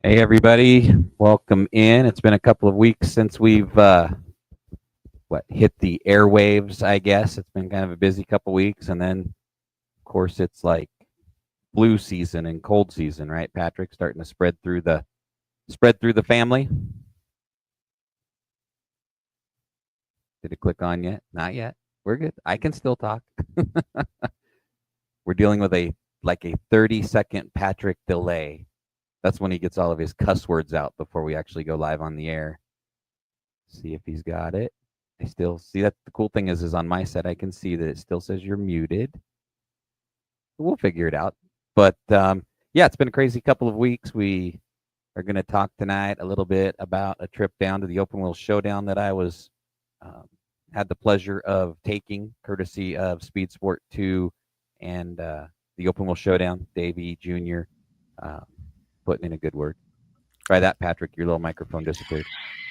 Hey everybody, welcome in. It's been a couple of weeks since we've hit the airwaves, I guess. It's been kind of a busy couple weeks, and then of course it's like flu season and cold season, right, Patrick? Starting to spread through the family. Did it click on yet? Not yet. We're good. I can still talk. We're dealing with a 30-second Patrick delay. That's when he gets all of his cuss words out before we actually go live on the air. See if he's got it. I still see that. The cool thing is on my side, I can see that it still says you're muted. We'll figure it out. But yeah, it's been a crazy couple of weeks. We are going to talk tonight a little bit about a trip down to the Open Wheel Showdown that I was um, had the pleasure of taking, courtesy of Speed Sport 2 and the Open Wheel Showdown. Davey Jr. Uh, putting in a good word. Try that, Patrick. Your little microphone disappeared.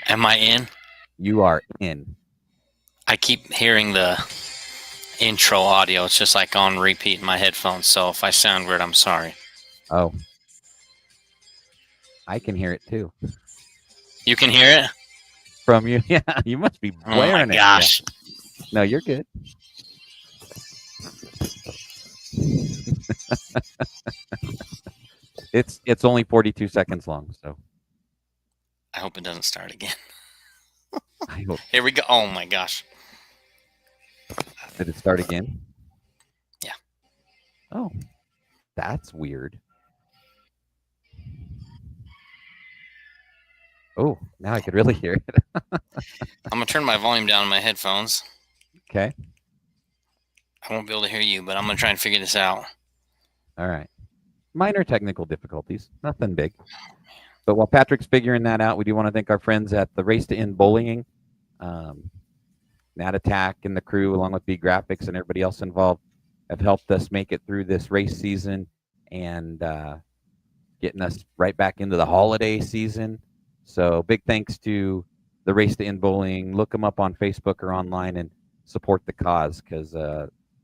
Am I in? You are in. I keep hearing the intro audio. It's just like on repeat in my headphones. So if I sound weird, I'm sorry. Oh, I can hear it too. You can hear it? From you. Yeah, you must be Oh my blaring it. gosh. Yeah. No, you're good. It's only 42 seconds long, so I hope it doesn't start again. I hope. Here we go. Oh my gosh. Did it start again? Yeah. Oh, that's weird. Oh, now I could really hear it. I'm going to turn my volume down on my headphones. Okay. I won't be able to hear you, but I'm going to try and figure this out. All right. Minor technical difficulties, nothing big. But while Patrick's figuring that out, we do want to thank our friends at the Race to End Bullying, Nat Attack and the crew, along with B Graphics and everybody else involved, have helped us make it through this race season and getting us right back into the holiday season. So big thanks to the Race to End Bullying. Look them up on Facebook or online and support the cause because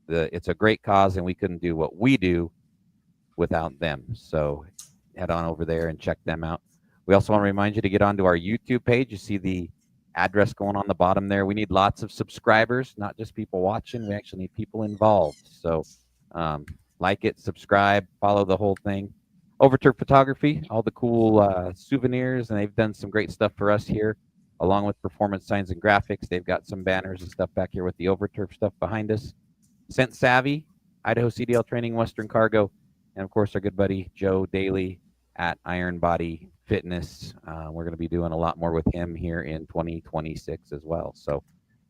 it's a great cause and we couldn't do what we do without them. So head on over there and check them out. We also want to remind you to get onto our YouTube page. You see the address going on the bottom there. We need lots of subscribers, not just people watching. We actually need people involved. So like it, subscribe, follow the whole thing. Overturf Photography, all the cool souvenirs, and they've done some great stuff for us here, along with Performance Signs and Graphics. They've got some banners and stuff back here with the Overturf stuff behind us. Scent Savvy, Idaho CDL Training, Western Cargo, and of course our good buddy Joe Daly at Iron Body Fitness. We're going to be doing a lot more with him here in 2026 as well. So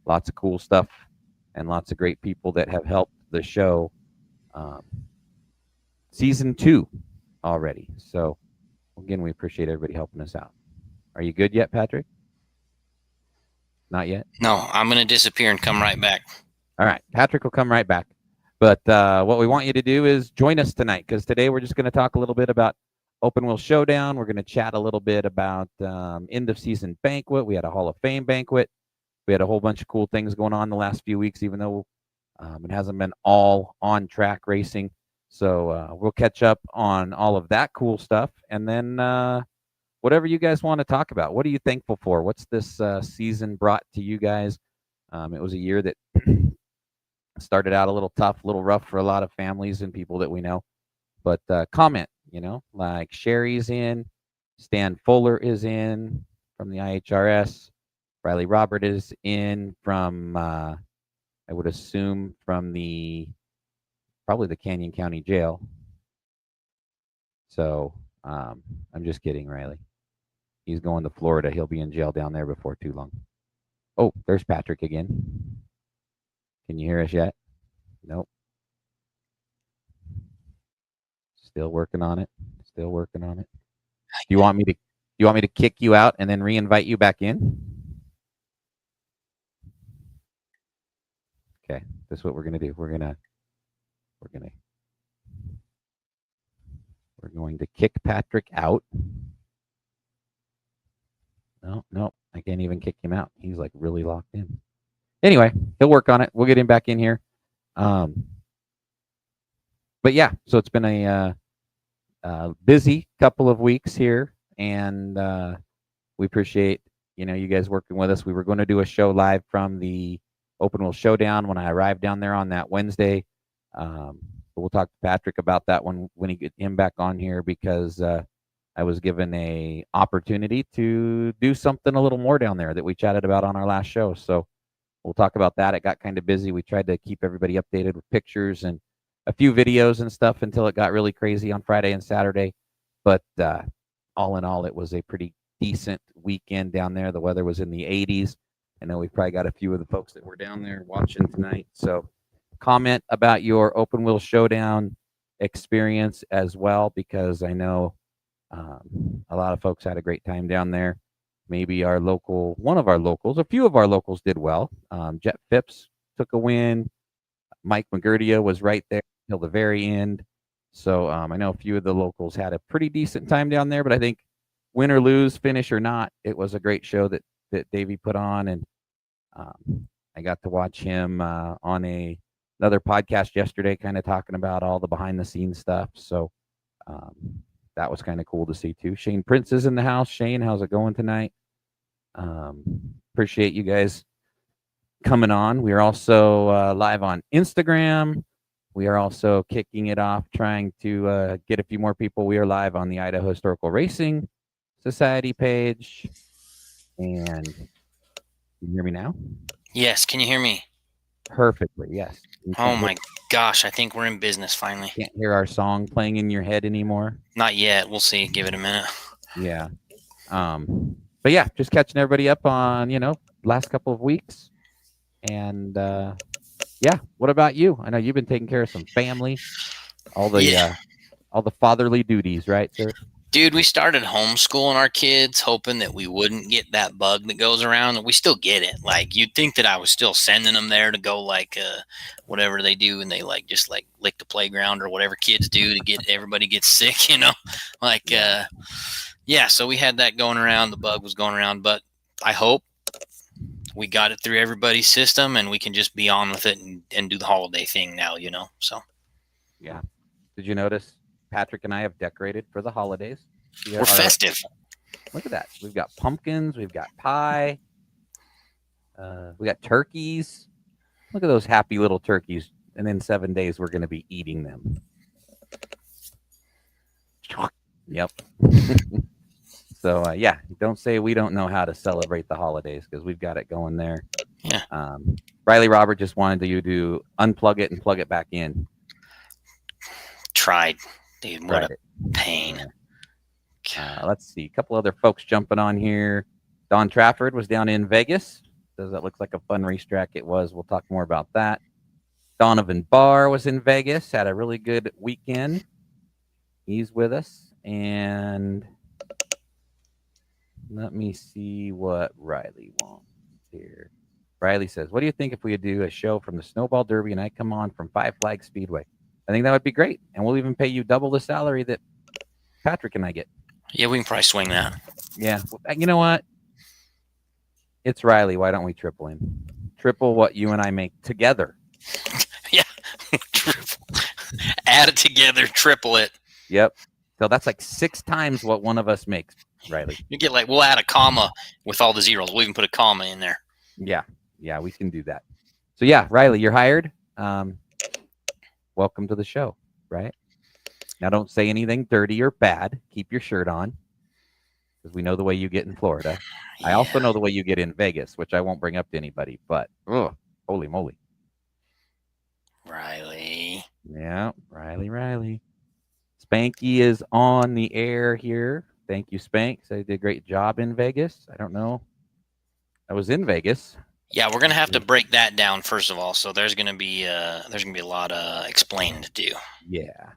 lots of cool stuff and lots of great people that have helped the show. Season 2 already. So again, we appreciate everybody helping us out. Are you good yet, Patrick? Not yet? No, I'm going to disappear and come right back. All right. Patrick will come right back. But what we want you to do is join us tonight because today we're just going to talk a little bit about Open Wheel Showdown. We're going to chat a little bit about end of season banquet. We had a Hall of Fame banquet. We had a whole bunch of cool things going on the last few weeks, even though it hasn't been all on track racing. So we'll catch up on all of that cool stuff. And then whatever you guys want to talk about. What are you thankful for? What's this season brought to you guys? It was a year that started out a little tough, a little rough for a lot of families and people that we know. But comment, like Sherry's in, Stan Fuller is in from the IHRS, Riley Robert is in from, I would assume, from probably the Canyon County Jail. So I'm just kidding, Riley. He's going to Florida. He'll be in jail down there before too long. Oh, there's Patrick again. Can you hear us yet? Nope. Still working on it. Still working on it. Do you want me to kick you out and then re-invite you back in? Okay, this is what we're gonna do. We're going to kick Patrick out. No, I can't even kick him out. He's like really locked in. Anyway, he'll work on it. We'll get him back in here. But yeah, so it's been a busy couple of weeks here and we appreciate you guys working with us. We were going to do a show live from the Open Wheel Showdown when I arrived down there on that Wednesday. But we'll talk to Patrick about that one when he get him back on here, because I was given a opportunity to do something a little more down there that we chatted about on our last show. So we'll talk about that. It got kind of busy. We tried to keep everybody updated with pictures and a few videos and stuff until it got really crazy on Friday and Saturday. But all in all, it was a pretty decent weekend down there. The weather was in the 80s. I know we've probably got a few of the folks that were down there watching tonight. So comment about your Open Wheel Showdown experience as well, because I know a lot of folks had a great time down there. Maybe one of our locals, a few of our locals did well. Jet Phipps took a win. Mike McGurdia was right there till the very end. So I know a few of the locals had a pretty decent time down there, but I think win or lose, finish or not, it was a great show that Davey put on, and I got to watch him on another podcast yesterday, kind of talking about all the behind the scenes stuff. So that was kind of cool to see too. Shane Prince is in the house. Shane, how's it going tonight? Appreciate you guys coming on. We are also live on Instagram. We are also kicking it off, trying to get a few more people. We are live on the Idaho Historical Racing Society page. And can you hear me now? Yes. Can you hear me? Perfectly, yes. Oh my gosh, I think we're in business finally. Can't hear our song playing in your head anymore? Not yet. We'll see. Give it a minute. Yeah. But yeah, just catching everybody up on, last couple of weeks. And yeah, what about you? I know you've been taking care of some family, all the fatherly duties, right, sir? Dude, we started homeschooling our kids, hoping that we wouldn't get that bug that goes around, and we still get it. Like, you'd think that I was still sending them there to go, like, whatever they do, and they, like, just, like, lick the playground or whatever kids do to get everybody gets sick, Like, yeah, so we had that going around. The bug was going around, but I hope we got it through everybody's system, and we can just be on with it and do the holiday thing now, so. Yeah. Did you notice Patrick and I have decorated for the holidays? We're festive. Look at that. We've got pumpkins. We've got pie. We got turkeys. Look at those happy little turkeys. And in 7 days, we're going to be eating them. Yep. So, yeah, don't say we don't know how to celebrate the holidays, because we've got it going there. Yeah. Riley Robert just wanted you to unplug it and plug it back in. Tried. Dude, what a pain. Let's see. A couple other folks jumping on here. Don Trafford was down in Vegas. Does that look like a fun racetrack? It was. We'll talk more about that. Donovan Barr was in Vegas. Had a really good weekend. He's with us. And let me see what Riley wants here. Riley says, what do you think if we do a show from the Snowball Derby and I come on from Five Flag Speedway? I think that would be great. And we'll even pay you double the salary that Patrick and I get. Yeah, we can probably swing that. Yeah. You know what? It's Riley. Why don't we triple him? Triple what you and I make together. Yeah. Add it together, triple it. Yep. So that's like 6 times what one of us makes, Riley. You get we'll add a comma with all the zeros. We'll even put a comma in there. Yeah. Yeah, we can do that. So yeah, Riley, you're hired. Welcome to the show, right? Now, don't say anything dirty or bad. Keep your shirt on, because we know the way you get in Florida. Yeah. I also know the way you get in Vegas, which I won't bring up to anybody, but holy moly. Riley. Yeah, Riley. Spanky is on the air here. Thank you, Spank. So you did a great job in Vegas. I don't know. I was in Vegas. Yeah, we're gonna have to break that down first of all. So there's gonna be a lot of explaining to do. Yeah.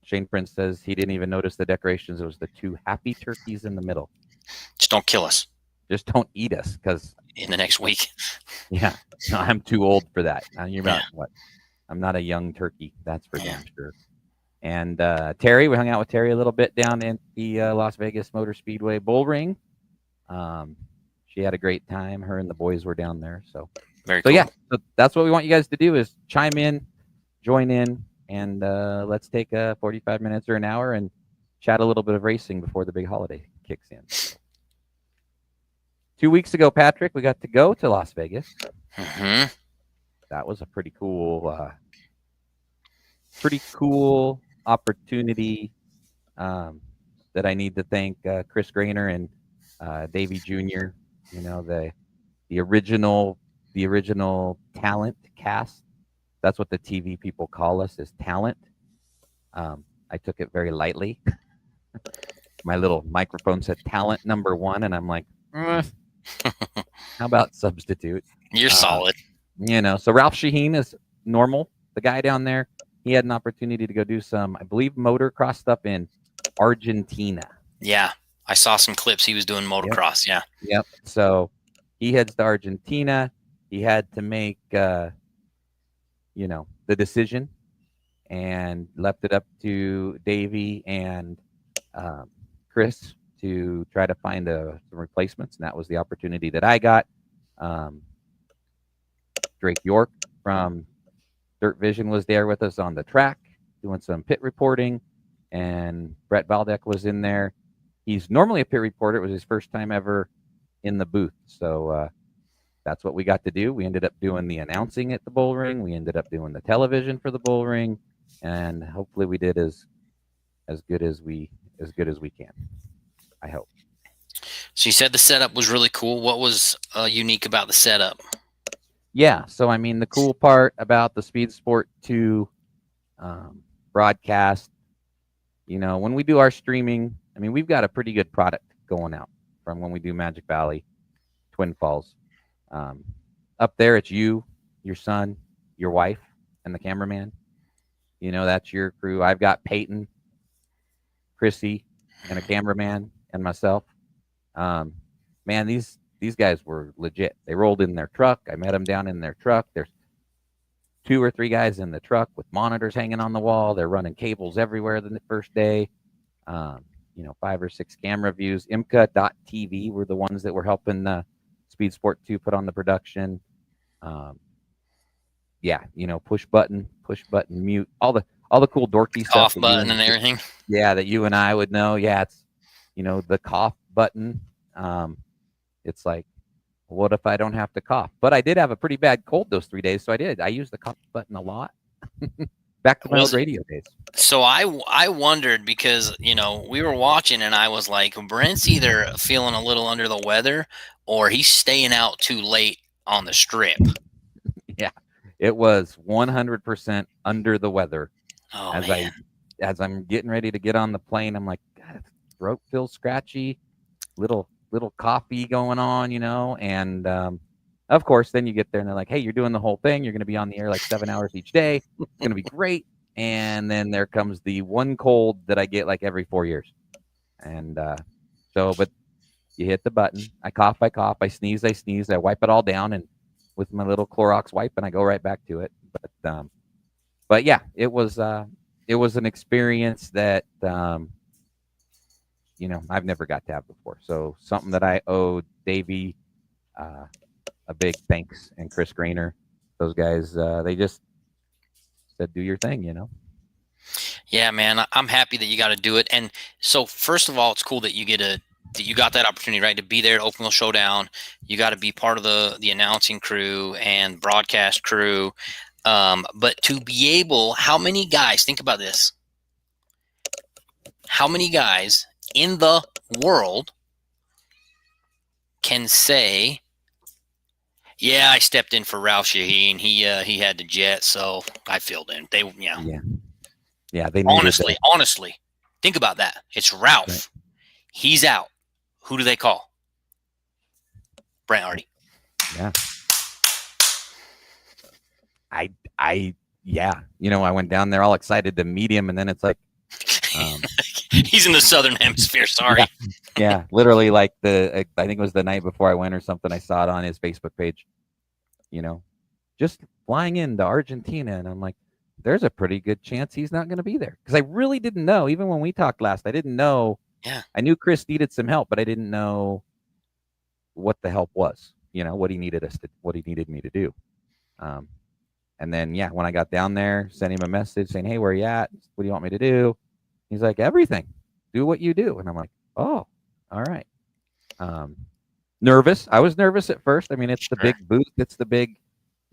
Shane Prince says he didn't even notice the decorations. It was the 2 happy turkeys in the middle. Just don't kill us. Just don't eat us, because in the next week. Yeah, no, I'm too old for that. You're about what? I'm not a young turkey. That's for damn sure. And Terry, we hung out with Terry a little bit down in the Las Vegas Motor Speedway bull ring. She had a great time. Her and the boys were down there. So very cool. Yeah, so that's what we want you guys to do, is chime in, join in, and let's take 45 minutes or an hour and chat a little bit of racing before the big holiday kicks in. So 2 weeks ago, Patrick, we got to go to Las Vegas. Hmm. That was a pretty cool opportunity. Um, that I need to thank Chris Grainer and Davey Jr. You know, the original the original talent cast. That's what the TV people call us, is talent. I took it very lightly. My little microphone said talent number one, and I'm like, how about substitute? You're Uh, solid. so Ralph Shaheen is normal. The guy down there, he had an opportunity to go do some, I believe, motocross stuff in Argentina. Yeah, I saw some clips. He was doing Yep. motocross. Yeah. Yep. So he heads to Argentina. He had to make, the decision, and left it up to Davey and um, Chris to try to find some replacements. And that was the opportunity that I got. Um, Drake York from Dirt Vision was there with us on the track doing some pit reporting, and Brett Baldeck was in there. He's normally a pit reporter. It was his first time ever in the booth. So that's what we got to do. We ended up doing the announcing at the bull ring. We ended up doing the television for the bull ring, and hopefully we did as good as we can. I hope. So you said the setup was really cool. What was unique about the setup? Yeah. So I mean, the cool part about the Speed Sport 2 broadcast, when we do our streaming, I mean, we've got a pretty good product going out from when we do Magic Valley, Twin Falls. Um, Up there, it's you, your son, your wife, and the cameraman. That's your crew. I've got Peyton, Chrissy, and a cameraman, and myself. Um, Man, these guys were legit. They rolled in their truck. I met them down in their truck. There's 2 or 3 guys in the truck with monitors hanging on the wall. They're running cables everywhere the first day. 5 or 6 camera views. IMCA.TV were the ones that were helping Speed Sport 2 put on the production. Um, yeah, push button, mute, all the cool dorky stuff Off that button and everything. that you and I would know. Yeah, it's the cough button. It's like, what if I don't have to cough? But I did have a pretty bad cold those 3 days, so I did. I used the cough button a lot. Back to my old radio days. So I wondered because we were watching and I was like, Brent's either feeling a little under the weather or he's staying out too late on the strip. Yeah, it was 100% under the weather. Oh, As I'm getting ready to get on the plane, I'm like, God, throat feels scratchy, little coffee going on, and of course, then you get there and they're like, hey, you're doing the whole thing. You're going to be on the air like 7 hours each day. It's going to be great. And then there comes the one cold that I get like every 4 years. And but you hit the button. I cough, I sneeze, I wipe it all down, and with my little Clorox wipe, and I go right back to it. But yeah, it was an experience that I've never got to have before. So something that I owe Davey a big thanks, and Chris Grainer. Those guys, they just said, do your thing, Yeah, man, I'm happy that you got to do it. And so, first of all, it's cool that you got that opportunity, right, to be there at Open Wheel Showdown. You got to be part of the announcing crew and broadcast crew. But to be able, how many guys? Think about this. How many guys in the world can say, yeah, I stepped in for Ralph Shaheen. He had the jet, so I filled in. Yeah. They honestly, think about that. It's Ralph. Right. He's out. Who do they call? Brent Hardy. Yeah. I went down there all excited to meet him, and then it's like, he's in the Southern Hemisphere. Sorry. Yeah, literally, like I think it was the night before I went or something. I saw it on his Facebook page. Just flying into Argentina, and I'm like, there's a pretty good chance he's not going to be there, because I really didn't know. Even when we talked last, I didn't know. Yeah. I knew Chris needed some help, but I didn't know what the help was. What he needed me to do. And then when I got down there, sent him a message saying, hey, where are you at? What do you want me to do? He's like, everything. do what you do. And I'm like, oh, all right. Um, Nervous. I was nervous at first. I mean, it's the Sure. big booth. It's the big,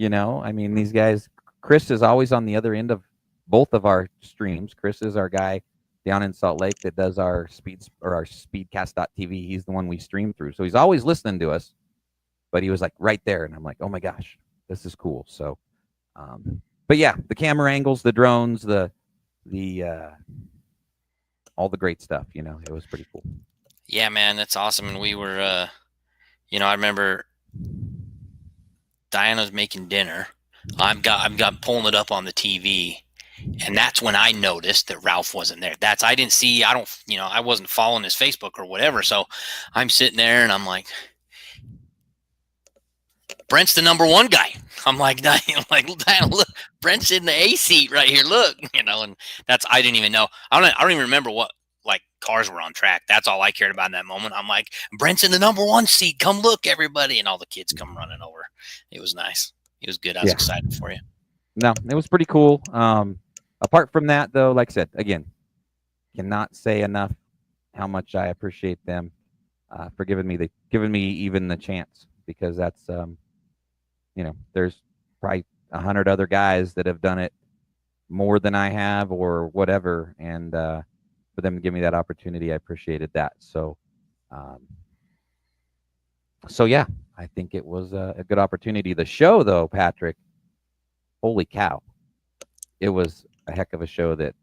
I mean, these guys. Chris is always on the other end of both of our streams. Chris is our guy down in Salt Lake that does our speeds or our speedcast.tv. He's the one we stream through. So he's always listening to us, but he was like right there. And I'm like, oh my gosh, this is cool. So, but yeah, the camera angles, the drones, the all the great stuff, it was pretty cool. Yeah, man, that's awesome. And we were, I remember Diana's making dinner. I'm pulling it up on the TV, and that's when I noticed that Ralph wasn't there. I didn't see. I wasn't following his Facebook or whatever. So I'm sitting there and I'm like, Brent's the number one guy. I'm like, Diana, look, Brent's in the A seat right here. Look, and I didn't even know. I don't even remember what like cars were on track. That's all I cared about in that moment. I'm like, Brent's in the number one seat. Come look, everybody, and all the kids come running over. It was nice. It was good. I was excited for you. No, it was pretty cool. Apart from that, though, like I said, again, cannot say enough how much I appreciate them for giving me even the chance, because that's there's probably 100 other guys that have done it more than I have or whatever, and for them to give me that opportunity, I appreciated that. So yeah, I think it was a good opportunity. The show, though, Patrick, holy cow, it was a heck of a show that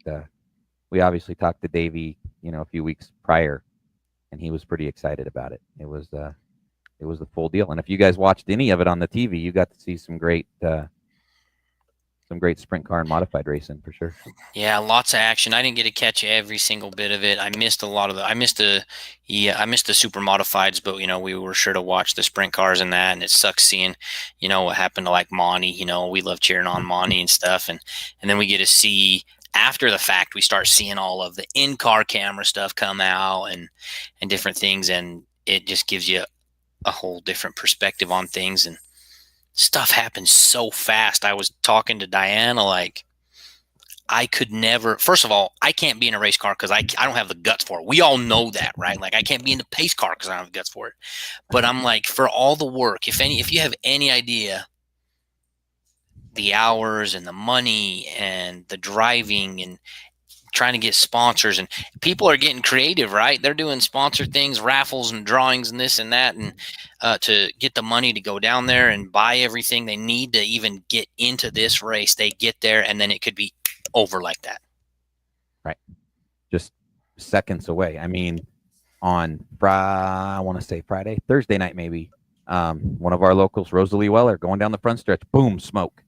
we obviously talked to Davey, a few weeks prior, and he was pretty excited about it. It was the full deal. And if you guys watched any of it on the TV, you got to see some great sprint car and modified racing for sure. Yeah, lots of action. I didn't get to catch every single bit of it. I missed a lot of I missed the super modifieds, but we were sure to watch the sprint cars and that. And it sucks seeing, what happened to like Monty. We love cheering on Monty and stuff, and then we get to see after the fact. We start seeing all of the in-car camera stuff come out and different things, and it just gives you a whole different perspective on things, and stuff happens so fast. I was talking to Diana, like, I could never, first of all, I can't be in a race car because I don't have the guts for it. We all know that, right? Like, I can't be in the pace car because I don't have the guts for it. But I'm like, for all the work, if you have any idea the hours and the money and the driving and trying to get sponsors, and people are getting creative, right? They're doing sponsored things, raffles and drawings and this and that, and to get the money to go down there and buy everything they need to even get into this race. They get there and then it could be over like that. Right. Just seconds away. I mean, on Thursday night maybe, one of our locals, Rosalie Weller, going down the front stretch, boom, smoke.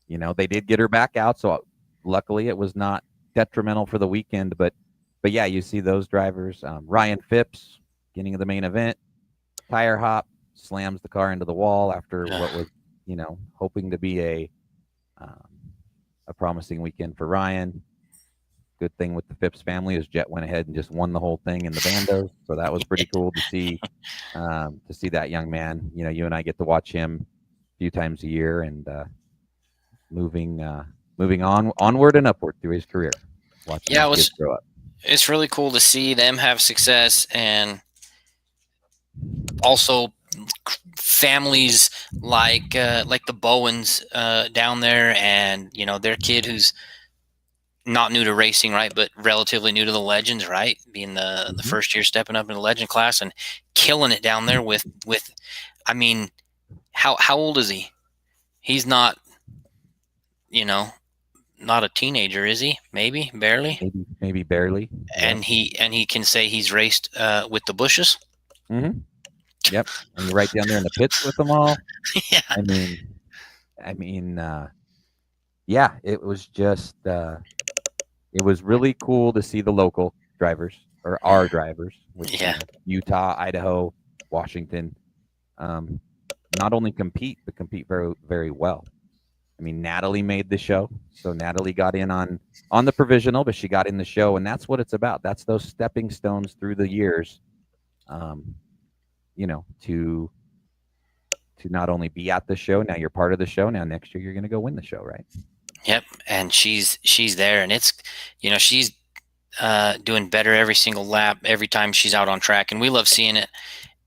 They did get her back out, so luckily it was not detrimental for the weekend, but yeah, you see those drivers. Ryan Phipps, beginning of the main event, tire hop, slams the car into the wall after what was, hoping to be a promising weekend for Ryan. Good thing with the Phipps family is Jet went ahead and just won the whole thing in the bandos, so that was pretty cool to see that young man. You and I get to watch him a few times a year, and moving onward and upward through his career. Watching his kids grow up. It's really cool to see them have success, and also families like the Bowens down there, and their kid who's not new to racing, right, but relatively new to the Legends, right, being the first year stepping up in the Legend class and killing it down there with I mean, how old is he? He's not, not a teenager, is he? Maybe barely. Maybe barely. And he can say he's raced with the Bushes. Mm-hmm. Yep, and you're right down there in the pits with them all. Yeah. I mean, yeah, it was just it was really cool to see the local drivers, or our drivers, which Utah, Idaho, Washington, not only compete, but compete very, very well. I mean, Natalie made the show, so Natalie got in on the provisional, but she got in the show, and that's what it's about. That's those stepping stones through the years, to not only be at the show. Now you're part of the show. Now next year you're going to go win the show, right? Yep, and she's there, and it's she's doing better every single lap, every time she's out on track, and we love seeing it.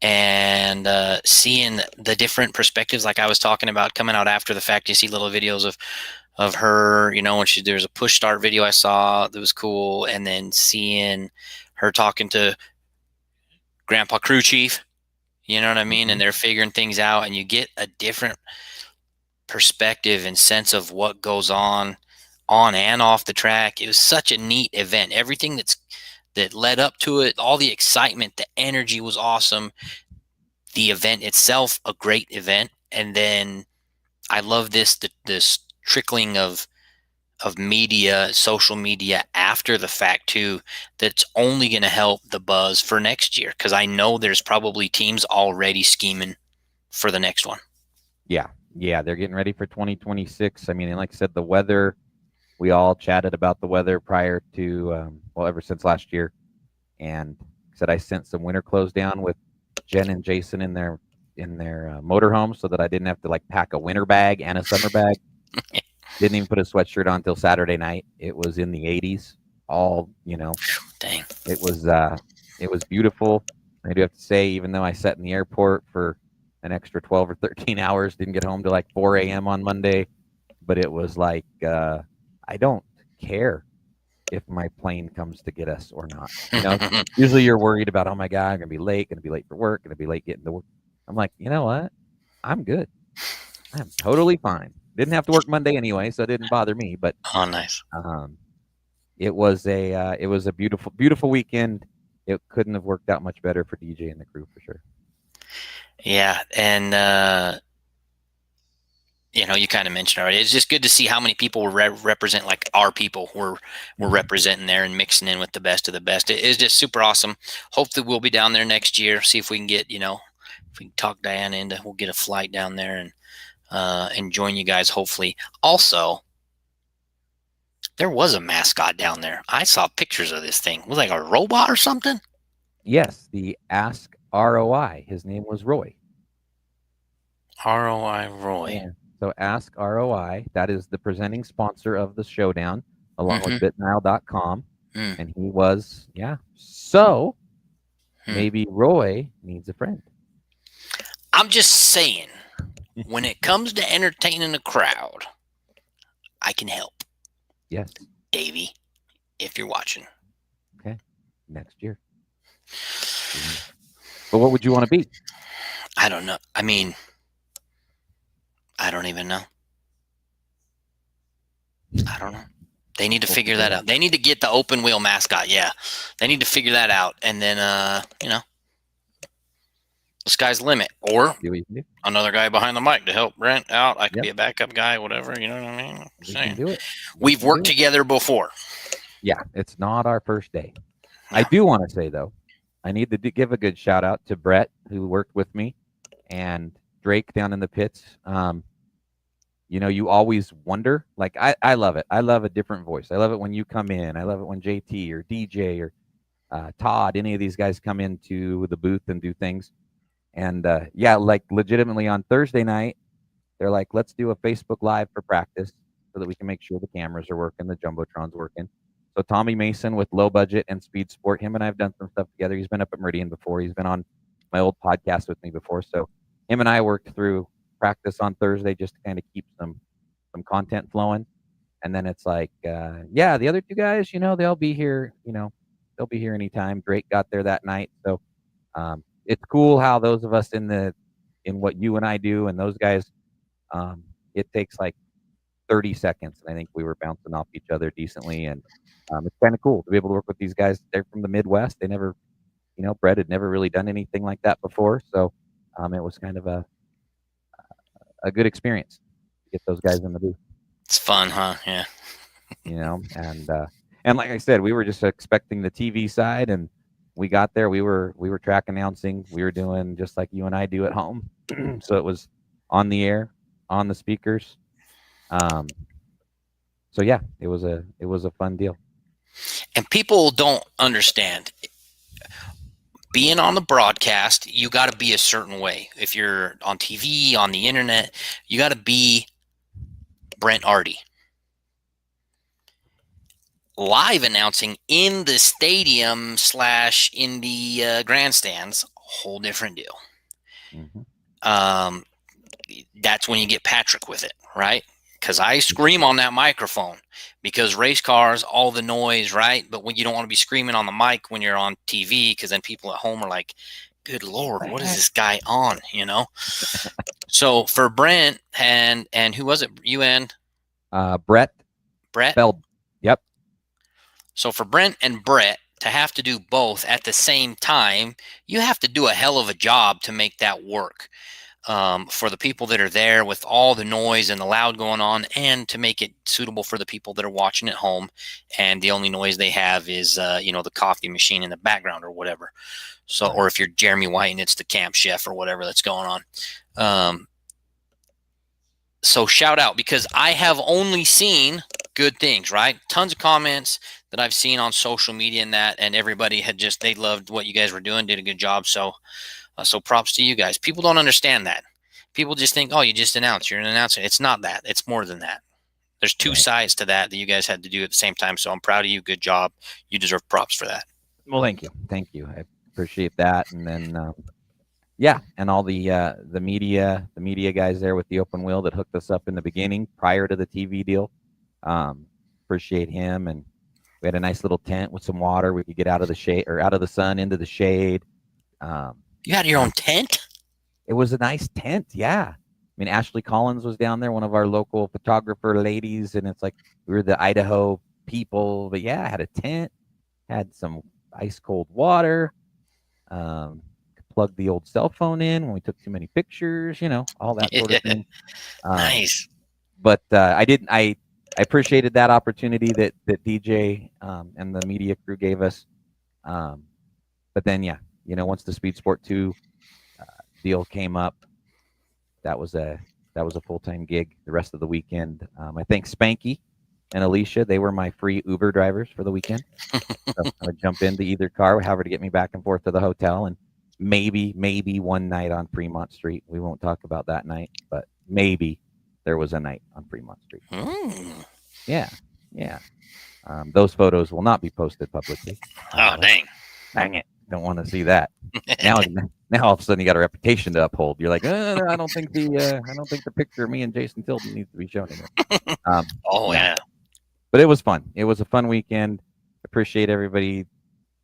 And seeing the different perspectives, like I was talking about, coming out after the fact. You see little videos of her, when there's a push start video I saw that was cool, and then seeing her talking to Grandpa Crew Chief, you know what I mean? Mm-hmm. And they're figuring things out, and you get a different perspective and sense of what goes on and off the track. It was such a neat event. Everything that led up to it, all the excitement, the energy was awesome. The event itself, a great event. And then I love this trickling of media, social media after the fact too, that's only going to help the buzz for next year, because I know there's probably teams already scheming for the next one. Yeah, they're getting ready for 2026. I mean, and like I said, the weather, we all chatted about the weather prior to, ever since last year. And said I sent some winter clothes down with Jen and Jason in their motorhome so that I didn't have to like pack a winter bag and a summer bag. Didn't even put a sweatshirt on until Saturday night. It was in the 80s. All, Dang. it was beautiful. I do have to say, even though I sat in the airport for an extra 12 or 13 hours, didn't get home till like 4 a.m. on Monday, but it was like, I don't care if my plane comes to get us or not. Usually you're worried about, oh my God, I'm going to be late, for work, going to be late getting to work. I'm like, you know what? I'm good. I'm totally fine. Didn't have to work Monday anyway, so it didn't bother me. But Oh, nice. it was a beautiful, beautiful weekend. It couldn't have worked out much better for DJ and the crew for sure. Yeah, and you kind of mentioned already. It's just good to see how many people represent, like our people were representing there and mixing in with the best of the best. It is just super awesome. Hopefully we'll be down there next year. See if we can get, if we can talk Diana into, we'll get a flight down there and join you guys. Hopefully, also there was a mascot down there. I saw pictures of this thing. It was like a robot or something. Yes, the Ask ROI. His name was Roy. ROI Roy. Yeah. So Ask ROI, that is the presenting sponsor of the showdown, along with bitnile.com. And he was, So maybe Roy needs a friend. I'm just saying, when it comes to entertaining a crowd, I can help. Yes. Davey, if you're watching. Okay. Next year. But what would you want to be? I don't know. I mean, I don't even know. I don't know. They need to figure that out. They need to get the open wheel mascot. Yeah. They need to figure that out. And then, the sky's the limit. Or another guy behind the mic to help Brent out. I could be a backup guy, whatever. You know what I mean? We can do it. We've worked together before. Yeah. It's not our first day. Yeah. I do want to say, though, I need to give a good shout out to Brett, who worked with me, and Drake down in the pits. You always wonder, like, I love it. I love a different voice. I love it when you come in. I love it when JT or DJ or Todd, any of these guys come into the booth and do things. And like legitimately on Thursday night, they're like, let's do a Facebook Live for practice so that we can make sure the cameras are working, the Jumbotron's working. So Tommy Mason with Low Budget and Speed Sport, him and I have done some stuff together. He's been up at Meridian before. He's been on my old podcast with me before. So him and I worked through practice on Thursday just to kind of keep some content flowing. And then it's like, the other two guys, they'll be here, they'll be here anytime. Drake got there that night. So it's cool how those of us in what you and I do and those guys, it takes like 30 seconds. And I think we were bouncing off each other decently. And it's kind of cool to be able to work with these guys. They're from the Midwest. They never, Brett had never really done anything like that before. So it was kind of a good experience to get those guys in the booth. It's fun, huh? Yeah. And like I said, we were just expecting the TV side, and we got there. We were track announcing. We were doing just like you and I do at home. So it was on the air, on the speakers. So yeah, it was a fun deal. And people don't understand. Being on the broadcast, you got to be a certain way. If you're on TV, on the internet, you got to be Brent Artie. live announcing in the stadium slash in the grandstands, whole different deal. Mhm. Um, that's when you get Patrick with it, right? Because I scream on that microphone because race cars, all the noise, right? But when you don't want to be screaming on the mic when you're on TV, because then people at home are like, "Good Lord, The what is heck? this guy on?" You know. So for Brent and who was it? You and Brett Brett. Feld. Yep. So for Brent and Brett to have to do both at the same time, you have to do a hell of a job to make that work. For the people that are there with all the noise and the loud going on, and to make it suitable for the people that are watching at home, and the only noise they have is the coffee machine in the background or whatever. So, Right. or if you're Jeremy White and it's the camp chef or whatever that's going on. Um, so shout out, because I have only seen good things, right? Tons of comments that I've seen on social media and that, and everybody had just, they loved what you guys were doing, did a good job. So props to you guys. People don't understand that. People just think, oh, you just announced, you're an announcer. It's not that. It's more than that. There's two Right. sides to that you guys had to do at the same time. So I'm proud of you. Good job. You deserve props for that. Well, thank you. Thank you. I appreciate that. And then, yeah, and all the media guys there with the open wheel that hooked us up in the beginning prior to the TV deal. Um, Appreciate him. And we had a nice little tent with some water. We could get out of the shade or out of the sun into the shade. Um, You had your and own tent? it was a nice tent. Yeah. I mean, Ashley Collins was down there, one of our local photographer ladies, and it's like we were the Idaho people. But yeah, I had a tent, had some ice cold water, plugged the old cell phone in when we took too many pictures, all that sort of thing. Um, Nice. but I didn't. I appreciated that opportunity that DJ and the media crew gave us. Um, but then, yeah, once the Speed Sport 2 deal came up, that was a full time gig the rest of the weekend. I thank Spanky and Alicia; they were my free Uber drivers for the weekend. So I would jump into either car, however, to get me back and forth to the hotel, and maybe one night on Fremont Street. We won't talk about that night, but maybe there was a night on Fremont Street. Mm. Yeah, yeah. Those photos will not be posted publicly. Oh, dang. Dang it! Don't want to see that. Now, now all of a sudden you got a reputation to uphold. You're like, I don't think the picture of me and Jason Tilden needs to be shown anymore. Oh, No, yeah. but it was fun. It was a fun weekend. Appreciate everybody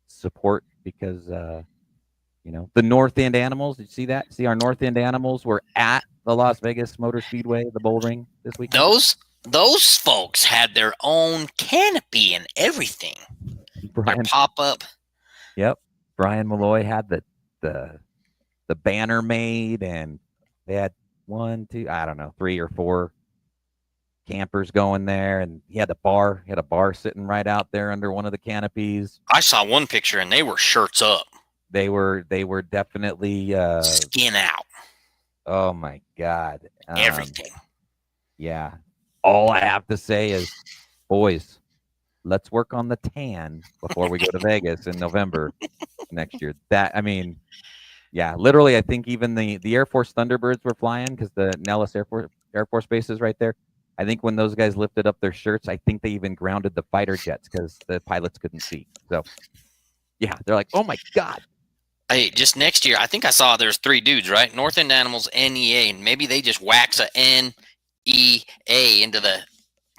support because the North End Animals. Did you see that? See our North End Animals were at the Las Vegas Motor Speedway, the bull ring this weekend. Those folks had their own canopy and everything. Their Brian, pop up. yep, Brian Malloy had the the banner made, and they had one, two, I don't know, 3 or 4 campers going there, and he had a bar sitting right out there under one of the canopies. I saw one picture and they were shirts up, They were definitely skin out, oh my god. everything. Yeah. All I have to say is, boys, let's work on the tan before we go to Vegas in November next year. Yeah, literally, I think even the Air Force Thunderbirds were flying because the Nellis Air Force Base is right there. I think when those guys lifted up their shirts, I think they even grounded the fighter jets because the pilots couldn't see. So, yeah, they're like, "Oh my god!" Hey, just next year, I think I saw there's 3 dudes, right? North End Animals, NEA, and maybe they just wax a NEA into the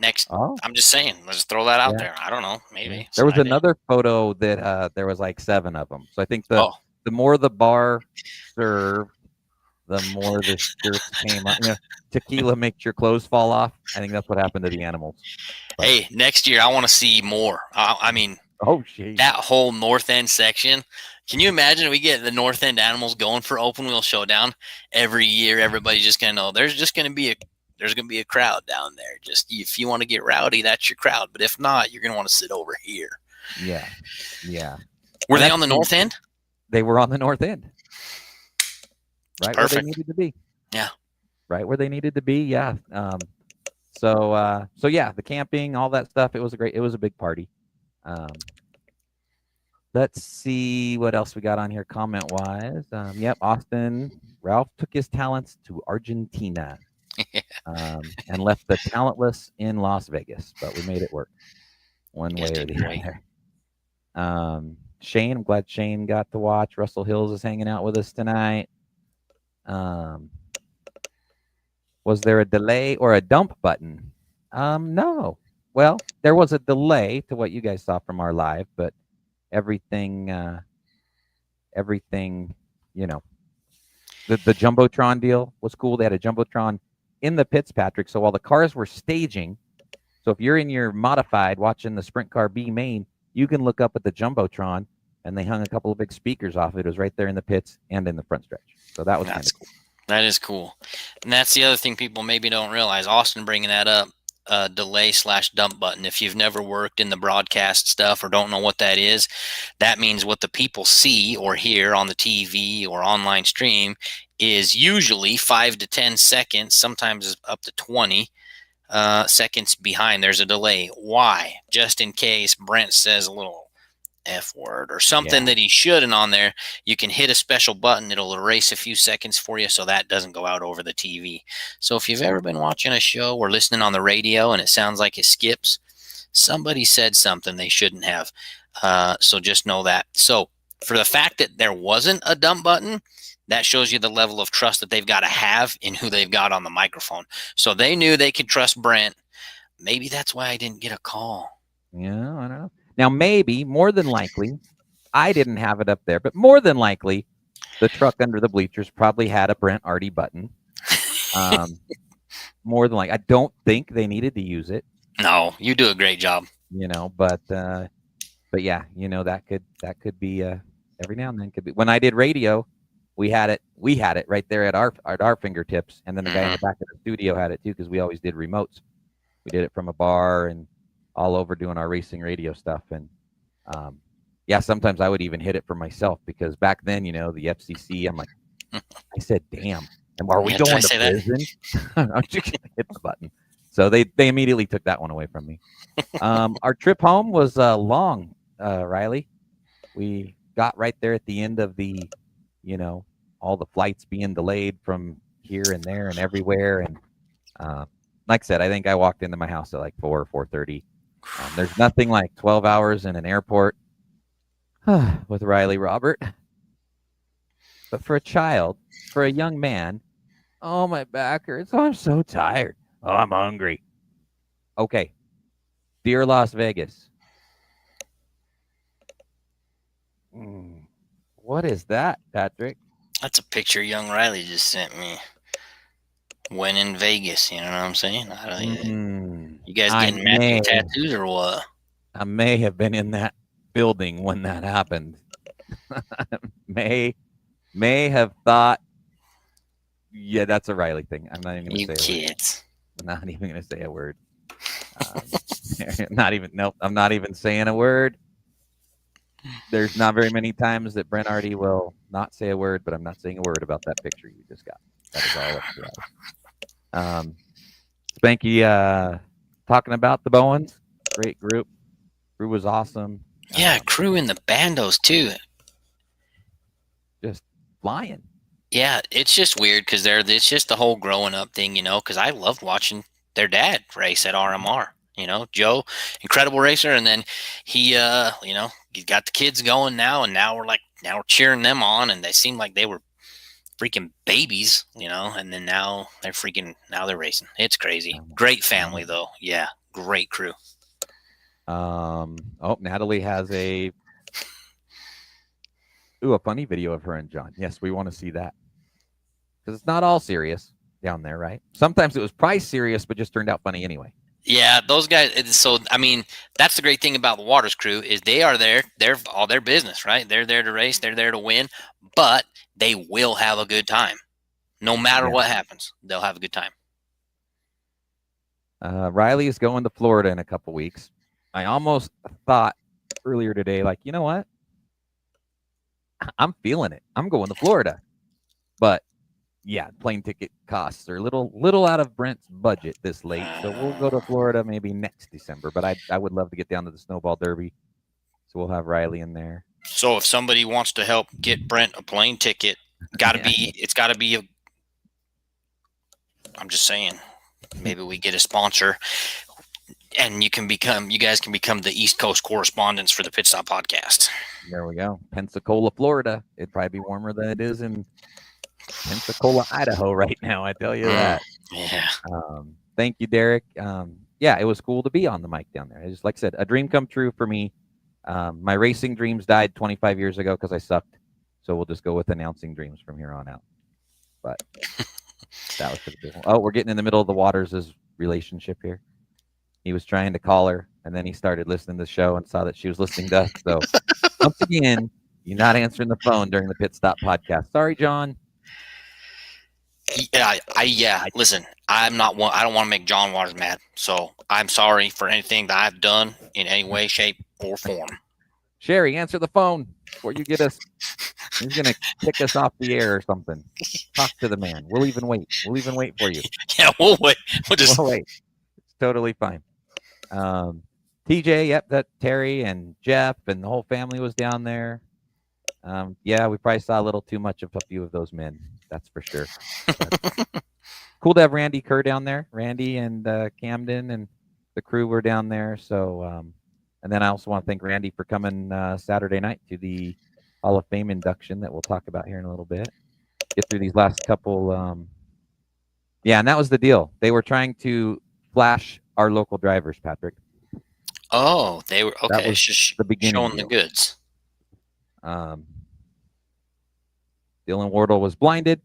next. Oh, I'm just saying, let's throw that out yeah, there. I don't know, yeah. maybe. There was Side A. another photo that there was like 7 of them. So I think the Oh, the more the bar served, the more the shirts came up. Tequila makes your clothes fall off. I think that's what happened to the animals. But hey, next year I want to see more. I mean, oh, geez. that whole North End section. Can you imagine if we get the North End Animals going for Open Wheel Showdown every year? Everybody's just gonna know there's gonna be a crowd down there. Just if you want to get rowdy, that's your crowd. But if not, you're gonna want to sit over here. Yeah, yeah. Were And they that's on the North End? they were on the north end, right where they Perfect. needed to be. Yeah. Right where they needed to be. Yeah. So yeah, the camping, all that stuff. It was a big party. Um, let's see what else we got on here comment wise. Yep, Austin Ralph took his talents to Argentina, and left the talentless in Las Vegas, but we made it work. one You guys way or did the great. other. Shane, I'm glad Shane got to watch. Russell Hills is hanging out with us tonight. Um, was there a delay or a dump button? No. Well, there was a delay to what you guys saw from our live, but everything, everything, you know, the jumbotron deal was cool. They had a jumbotron in the pits, Patrick. So while the cars were staging, so if you're in your modified watching the sprint car B main, you can look up at the jumbotron, and they hung a couple of big speakers off it. It was right there in the pits and in the front stretch. So that was kind of That's cool. that is cool, and that's the other thing people maybe don't realize. Austin bringing that up, delay/dump button. If you've never worked in the broadcast stuff or don't know what that is, that means what the people see or hear on the TV or online stream is usually 5 to 10 seconds, sometimes up to 20 seconds behind. There's a delay. Why? Just in case Brent says a little F word or something that he shouldn't on there, you can hit a special button. It'll erase a few seconds for you so that doesn't go out over the TV. So if you've ever been watching a show or listening on the radio and it sounds like it skips, somebody said something they shouldn't have. So just know that. So for the fact that there wasn't a dump button, that shows you the level of trust that they've got to have in who they've got on the microphone. So they knew they could trust Brent. Maybe that's why I didn't get a call. Yeah, I don't know. Now, maybe, more than likely, I didn't have it up there, but more than likely, the truck under the bleachers probably had a Brent Artie button. More than likely, I don't think they needed to use it. No, you do a great job. But yeah, that could be every now and then could be. When I did radio, we had it right there at our fingertips, and then the guy in the back of the studio had it too because we always did remotes. We did it from a bar and all over doing our racing radio stuff. And yeah, sometimes I would even hit it for myself because back then, the FCC, I'm like, I said, damn. And are we going to prison? Aren't you going to hit the button? So they immediately took that one away from me. Our trip home was long, Riley. We got right there at the end of the, all the flights being delayed from here and there and everywhere. And like I said, I think I walked into my house at like 4 or 4:30. There's nothing like 12 hours in an airport with Riley Robert. But for a child, for a young man, oh, my back hurts. Oh, I'm so tired. Oh, I'm hungry. Okay. Dear Las Vegas. What is that, Patrick? That's a picture young Riley just sent me. When in Vegas, you know what I'm saying? You guys getting matching tattoos or what? I may have been in that building when that happened. may have thought, yeah, that's a Riley thing. I'm not even going to say kids. I'm not even going to say a word. Nope, I'm not even saying a word. There's not very many times that Brent Artie will not say a word, but I'm not saying a word about that picture you just got. That is all up to us. Spanky talking about the Bowens. Great group. Crew was awesome. Yeah, crew in the bandos too. Just flying. Yeah, it's just weird because it's just the whole growing up thing, because I loved watching their dad race at RMR. Joe, incredible racer, and then he he got the kids going now, and now we're cheering them on, and they seem like they were freaking babies, and then now they're racing. It's crazy. Great family though. Yeah, great crew. Natalie has a funny video of her and John. Yes, we want to see that because it's not all serious down there, right? Sometimes it was probably serious, but just turned out funny anyway. Yeah, those guys. So, I mean, that's the great thing about the Waters crew is they are there. They're all their business, right? They're there to race. They're there to win, but they will have a good time. No matter what happens, they'll have a good time. Riley is going to Florida in a couple weeks. I almost thought earlier today, like, you know what? I'm feeling it. I'm going to Florida. But yeah, plane ticket costs are a little out of Brent's budget this late. So we'll go to Florida maybe next December. But I would love to get down to the Snowball Derby. So we'll have Riley in there. So if somebody wants to help get Brent a plane ticket, it's gotta be I'm just saying, maybe we get a sponsor. And you guys can become the East Coast correspondents for the Pit Stop podcast. There we go. Pensacola, Florida. It'd probably be warmer than it is in Pensacola, Idaho right now. I tell you Mm, that. yeah. Thank you, Derek. Yeah, it was cool to be on the mic down there. Just like I said, a dream come true for me. My racing dreams died 25 years ago because I sucked. So we'll just go with announcing dreams from here on out. But that was pretty cool. Oh, we're getting in the middle of the Waters' relationship here. He was trying to call her, and then he started listening to the show and saw that she was listening to us. So once again, you're not answering the phone during the Pit Stop podcast. Sorry, John. Yeah. Listen, I'm not one. I don't want to make John Waters mad, so I'm sorry for anything that I've done in any way, shape, or form. Sherry, answer the phone before you get us. He's gonna kick us off the air or something. Talk to the man. We'll even wait. We'll even wait for you. Yeah, we'll wait. We'll wait. It's totally fine. TJ, yep, that Terry and Jeff and the whole family was down there. Yeah, we probably saw a little too much of a few of those men. That's for sure. Cool to have Randy Kerr down there. Randy and Camden and the crew were down there. So, and then I also want to thank Randy for coming Saturday night to the Hall of Fame induction that we'll talk about here in a little bit. Get through these last couple. Yeah, and that was the deal. They were trying to flash our local drivers, Patrick. Oh, they were okay. That was just the beginning showing deal. the goods. Dylan Wardle was blinded.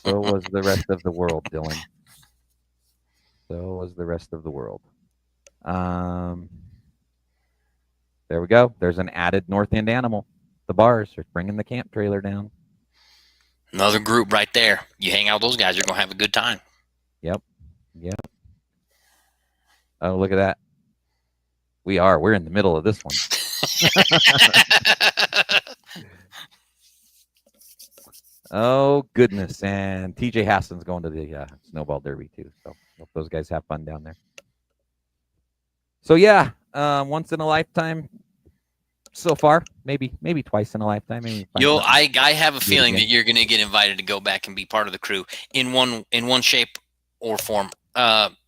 So was the rest of the world, Dylan. So was the rest of the world. There we go. There's an added North End animal. The bars are bringing the camp trailer down. Another group right there. You hang out with those guys, you're gonna have a good time. Yep. Oh, look at that. We're in the middle of this one. Oh, goodness. And TJ Hassan's going to the Snowball Derby, too. So hope those guys have fun down there. So, yeah, once in a lifetime so far. Maybe twice in a lifetime. Maybe I have a feeling that you're going to get invited to go back and be part of the crew in one shape or form.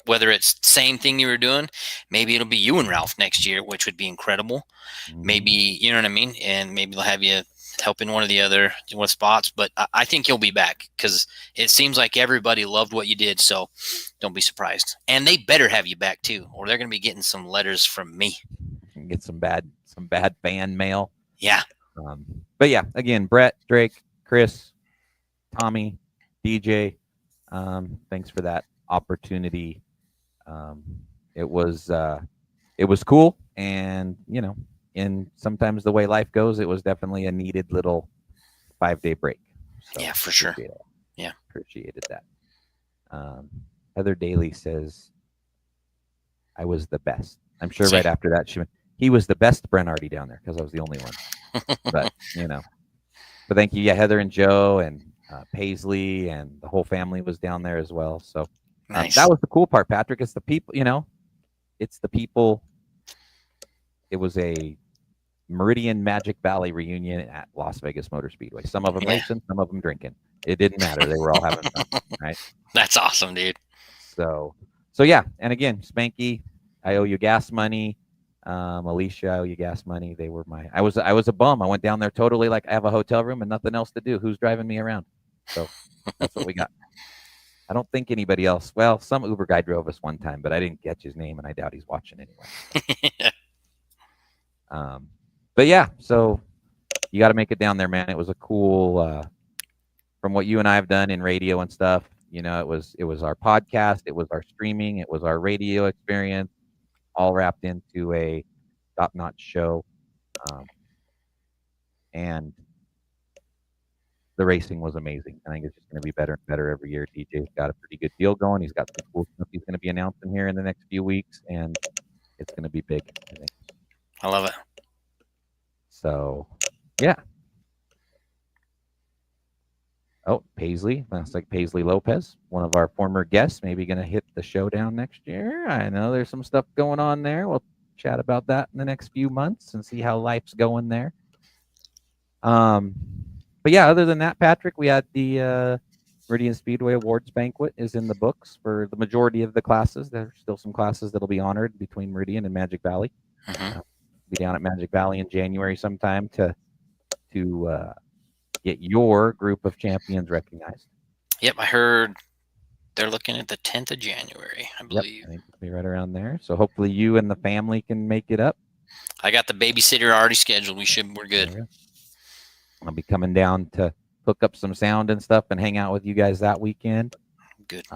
Whether it's same thing you were doing, maybe it'll be you and Ralph next year, which would be incredible. Mm-hmm. Maybe, you know what I mean? And maybe they'll have you help in one of the other spots. But I think you'll be back because it seems like everybody loved what you did. So don't be surprised. And they better have you back too, or they're going to be getting some letters from me. Get some bad fan mail. Yeah. But yeah, again, Brett, Drake, Chris, Tommy, DJ, thanks for that opportunity. It was cool, and in sometimes the way life goes, it was definitely a needed little 5-day break. So yeah, for sure. Yeah, appreciated that. Heather Daly says, "I was the best." I'm sure right after that she went, "He was the best Brenardi down there," because I was the only one. But but thank you, yeah, Heather and Joe and Paisley and the whole family was down there as well. So nice. That was the cool part, Patrick. It's the people, it's the people. It was a Meridian Magic Valley reunion at Las Vegas Motor Speedway. Some of them racing, some of them drinking. It didn't matter. They were all having fun, right? That's awesome, dude. So yeah. And again, Spanky, I owe you gas money. Alicia, I owe you gas money. They were I was a bum. I went down there totally like I have a hotel room and nothing else to do. Who's driving me around? So that's what we got. I don't think anybody else. Well, some Uber guy drove us one time, but I didn't catch his name, and I doubt he's watching anyway. But yeah, so you got to make it down there, man. It was a cool, from what you and I have done in radio and stuff. It was our podcast, it was our streaming, it was our radio experience, all wrapped into a top-notch show, and the racing was amazing. I think it's just going to be better and better every year. DJ's got a pretty good deal going. He's got some cool stuff he's going to be announcing here in the next few weeks, and it's going to be big, I think. I love it. So, yeah. Oh, Paisley. That's like Paisley Lopez, one of our former guests, maybe going to hit the showdown next year. I know there's some stuff going on there. We'll chat about that in the next few months and see how life's going there. But yeah, other than that, Patrick, we had the Meridian Speedway Awards Banquet is in the books for the majority of the classes. There's still some classes that'll be honored between Meridian and Magic Valley. Be down at Magic Valley in January sometime to get your group of champions recognized. Yep, I heard they're looking at the 10th of January, I believe. Yep, I think it'll be right around there. So hopefully you and the family can make it up. I got the babysitter already scheduled. We're good. I'll be coming down to hook up some sound and stuff and hang out with you guys that weekend. Good.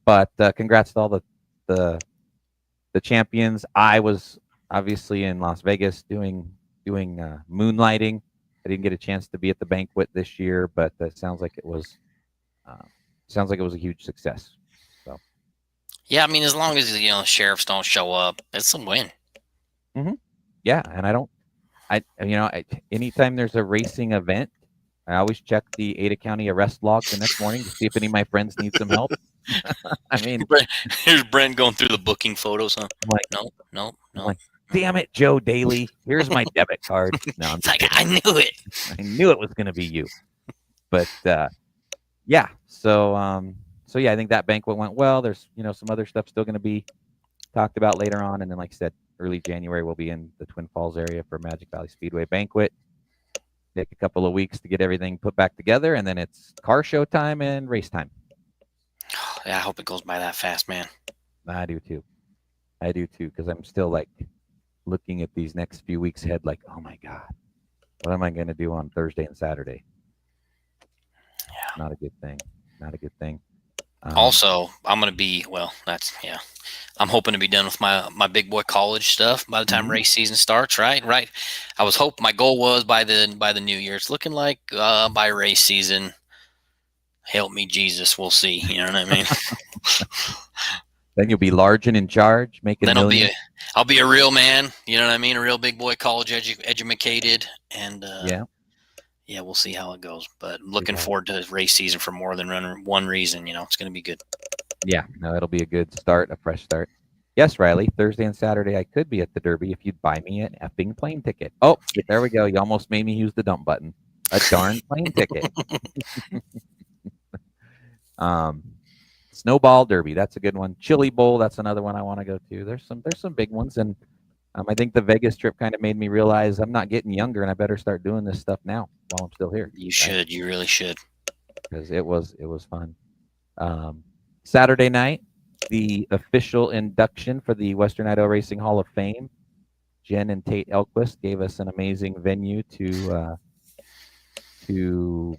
But congrats to all the champions. I was obviously in Las Vegas doing moonlighting. I didn't get a chance to be at the banquet this year, but that sounds like it was a huge success. So yeah, I mean, as long as the sheriffs don't show up, it's a win. Yeah, and anytime there's a racing event, I always check the Ada County arrest log the next morning to see if any of my friends need some help. I mean, here's Brent going through the booking photos, huh? I'm like, no. I'm like, damn it, Joe Daly. Here's my debit card. No, I'm like, I knew it. I knew it was going to be you. But yeah, so yeah, I think that banquet went well. There's some other stuff still going to be talked about later on, and then like I said, early January we'll be in the Twin Falls area for Magic Valley Speedway banquet. Take a couple of weeks to get everything put back together, and then it's car show time and race time. Yeah, I hope it goes by that fast, man. I do too, because I'm still like looking at these next few weeks ahead, like, oh my god, what am I going to do on Thursday and Saturday? Yeah, not a good thing. Also, I'm going to be, I'm hoping to be done with my big boy college stuff by the time race season starts, right? I was hoping, my goal was by the new year. It's looking like by race season, help me, Jesus, we'll see. You know what I mean? Then you'll be large and in charge, making then millions. I'll be a real man, you know what I mean? A real big boy, college educated, and yeah, we'll see how it goes. But looking forward to race season for more than one reason. It's going to be good. Yeah, no, it'll be a good start, a fresh start. Yes, Riley, Thursday and Saturday I could be at the Derby if you'd buy me an effing plane ticket. Oh, there we go. You almost made me use the dump button. A darn plane ticket. Snowball Derby, that's a good one. Chili Bowl, that's another one I want to go to. There's some big ones, and I think the Vegas trip kind of made me realize I'm not getting younger, and I better start doing this stuff now while I'm still here. You should. You really should. Because it was fun. Saturday night, the official induction for the Western Idaho Racing Hall of Fame. Jen and Tate Elquist gave us an amazing venue to do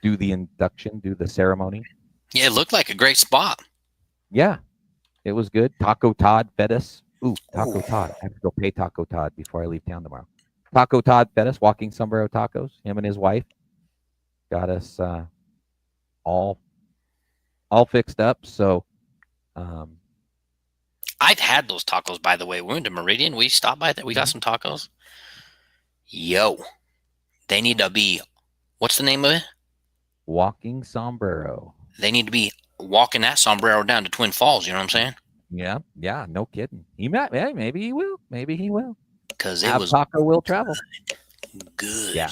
the induction, do the ceremony. Yeah, it looked like a great spot. Yeah, it was good. Taco Todd fed us. Taco Todd. I have to go pay Taco Todd before I leave town tomorrow. Taco Todd fed us, Walking Sombrero Tacos. Him and his wife got us all fixed up. So I've had those tacos, by the way. We went to Meridian. We stopped by there. We got some tacos. Yo, they need to be, what's the name of it? Walking Sombrero. They need to be walking that sombrero down to Twin Falls. You know what I'm saying? Yeah, no kidding. He might, maybe he will. Because it was Taco will travel. Good. Yeah.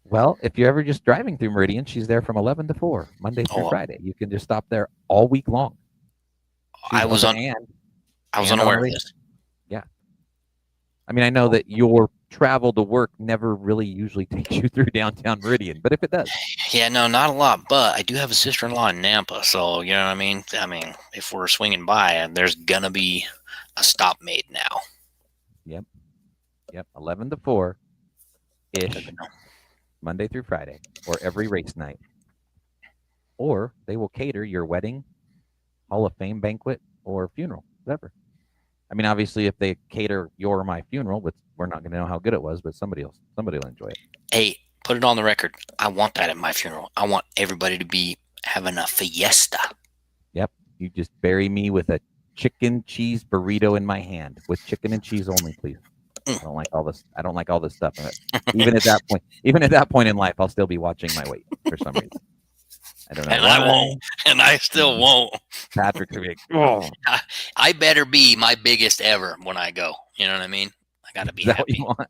Well, if you're ever just driving through Meridian, she's there from 11 to 4, Monday through Friday. You can just stop there all week long. I was unaware of this. Yeah. I mean, I know that your travel to work never really usually takes you through downtown Meridian, but if it does. Yeah, no, not a lot. But I do have a sister-in-law in Nampa, so you know what I mean? If we're swinging by, there's going to be a stop made now. Yep, 11 to 4-ish, Monday through Friday, or every race night. Or they will cater your wedding, Hall of Fame banquet, or funeral, whatever. I mean, obviously, if they cater your or my funeral, but we're not going to know how good it was, but somebody will enjoy it. Hey, put it on the record. I want that at my funeral. I want everybody to be having a fiesta. Yep. You just bury me with a chicken cheese burrito in my hand with chicken and cheese only, please. I don't like all this. I don't like all this stuff. Even at that point in life, I'll still be watching my weight for some reason. I don't know. And I won't. And I still won't. Patrick will be like, oh. I better be my biggest ever when I go. You know what I mean? I got to be happy. What you want?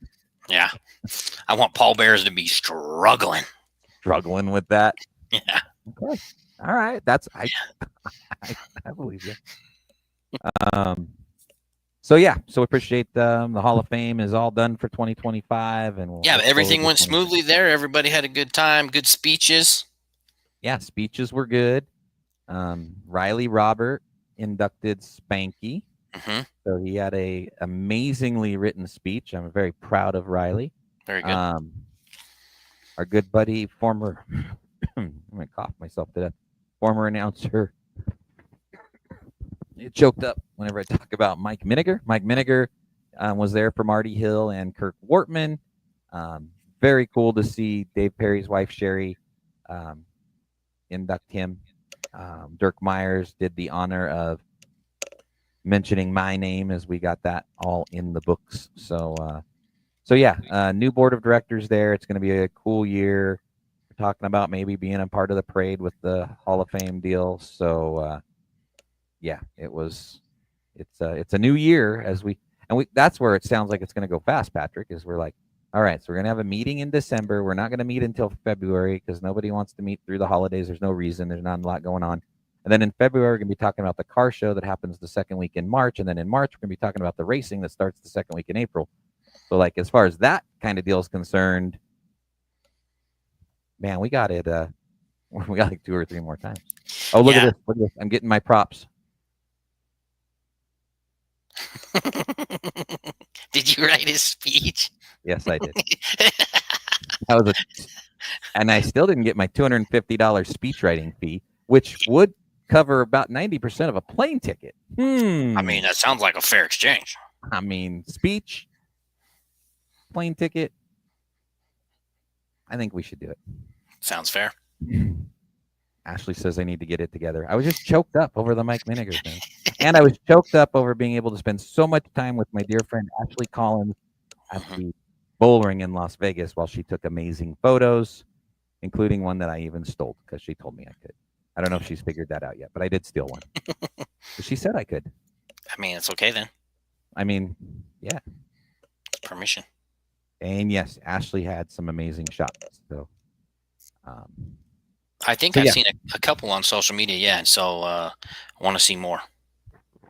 Yeah. I want Paul Bears to be struggling. Struggling with that? Yeah. Okay. All right. I, I believe you. Um, so yeah, so appreciate the Hall of Fame is all done for 2025, and we'll Yeah, look forward everything to went 26. smoothly there. Everybody had a good time, good speeches. Yeah, speeches were good. Riley Robert inducted Spanky, Hmm. so he had a amazingly written speech. I'm very proud of Riley. Very good. Um, our good buddy, former, I'm gonna cough myself to death. Former announcer, it choked up whenever I talk about Mike Miniger. Mike Miniger was there for Marty Hill and Kirk Wortman. Very cool to see Dave Perry's wife Sherry um, induct him. Dirk Myers did the honor of mentioning my name as we got that all in the books. So yeah, new board of directors there. It's going to be a cool year. We're talking about maybe being a part of the parade with the Hall of Fame deal. So yeah, it's a new year as we that's where it sounds like it's going to go fast. Patrick is we're like, all right, so we're going to have a meeting in December. We're not going to meet until February because nobody wants to meet through the holidays. There's no reason. There's not a lot going on. And then in February, we're going to be talking about the car show that happens the second week in March. And then in March, we're going to be talking about the racing that starts the second week in April. So, like, as far as that kind of deal is concerned, man, we got it. We got like 2 or 3 more times. Oh, look at Yeah. this. Look at this. I'm getting my props. Did you write his speech? Yes, I did. That was and I still didn't get my $250 speech writing fee, which would cover about 90% of a plane ticket. I mean, that sounds like a fair exchange. I mean, speech, plane ticket. I think we should do it. Sounds fair. Ashley says I need to get it together. I was just choked up over the Mike Miniger thing. And I was choked up over being able to spend so much time with my dear friend Ashley Collins at Mhm. the bowling in Las Vegas while she took amazing photos, including one that I even stole because she told me I could. I don't know if she's figured that out yet, but I did steal one. But she said I could. I mean, it's okay then. I mean, yeah. Permission. And yes, Ashley had some amazing shots. Um, I think so I've yeah, seen a couple on social media. Yeah, and so I want to see more.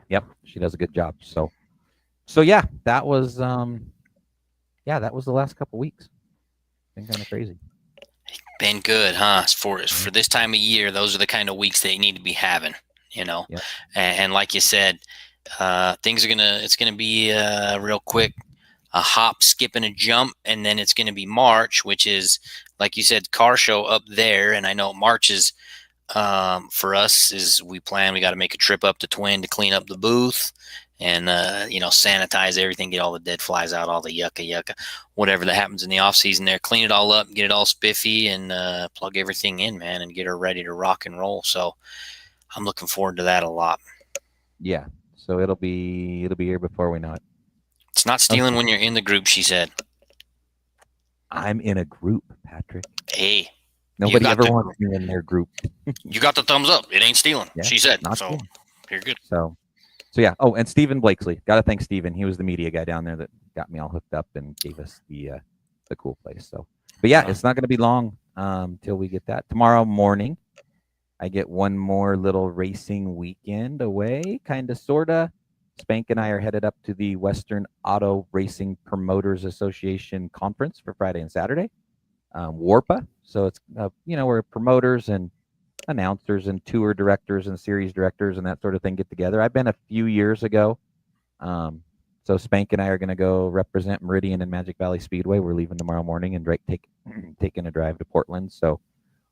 yep, she does a good job. So yeah, that was the last couple weeks. Been kind of crazy. Been good, huh? For Yeah. this time of year, those are the kind of weeks that you need to be having. You know, Yep. and like you said, it's gonna be real quick, a hop, skip, and a jump, and then it's gonna be March, which is like you said, car show up there. And I know March is for us is we got to make a trip up to Twin to clean up the booth and sanitize everything, get all the dead flies out, all the yucca, whatever that happens in the off season there, clean it all up, get it all spiffy, and plug everything in, man, and get her ready to rock and roll. So I'm looking forward to that a lot. Yeah. So it'll be here before we know it. It's not stealing when you're in the group, she said. I'm in a group, Patrick. Hey, Nobody ever wants me in their group. you got the thumbs up. It ain't stealing, Yeah, she said. not So stealing. you're good. So yeah. Oh, and Stephen Blakesley. Got to thank Stephen. He was the media guy down there that got me all hooked up and gave us the cool place. So, but yeah, it's not going to be long till we get that. Tomorrow morning, I get one more little racing weekend away, kind of, sorta. Spank and I are headed up to the Western Auto Racing Promoters Association conference for Friday and Saturday. WARPA. So it's we're promoters and announcers and tour directors and series directors and that sort of thing get together. I've been a few years ago. So Spank and I are going to go represent Meridian and Magic Valley Speedway. We're leaving tomorrow morning and taking a drive to Portland. So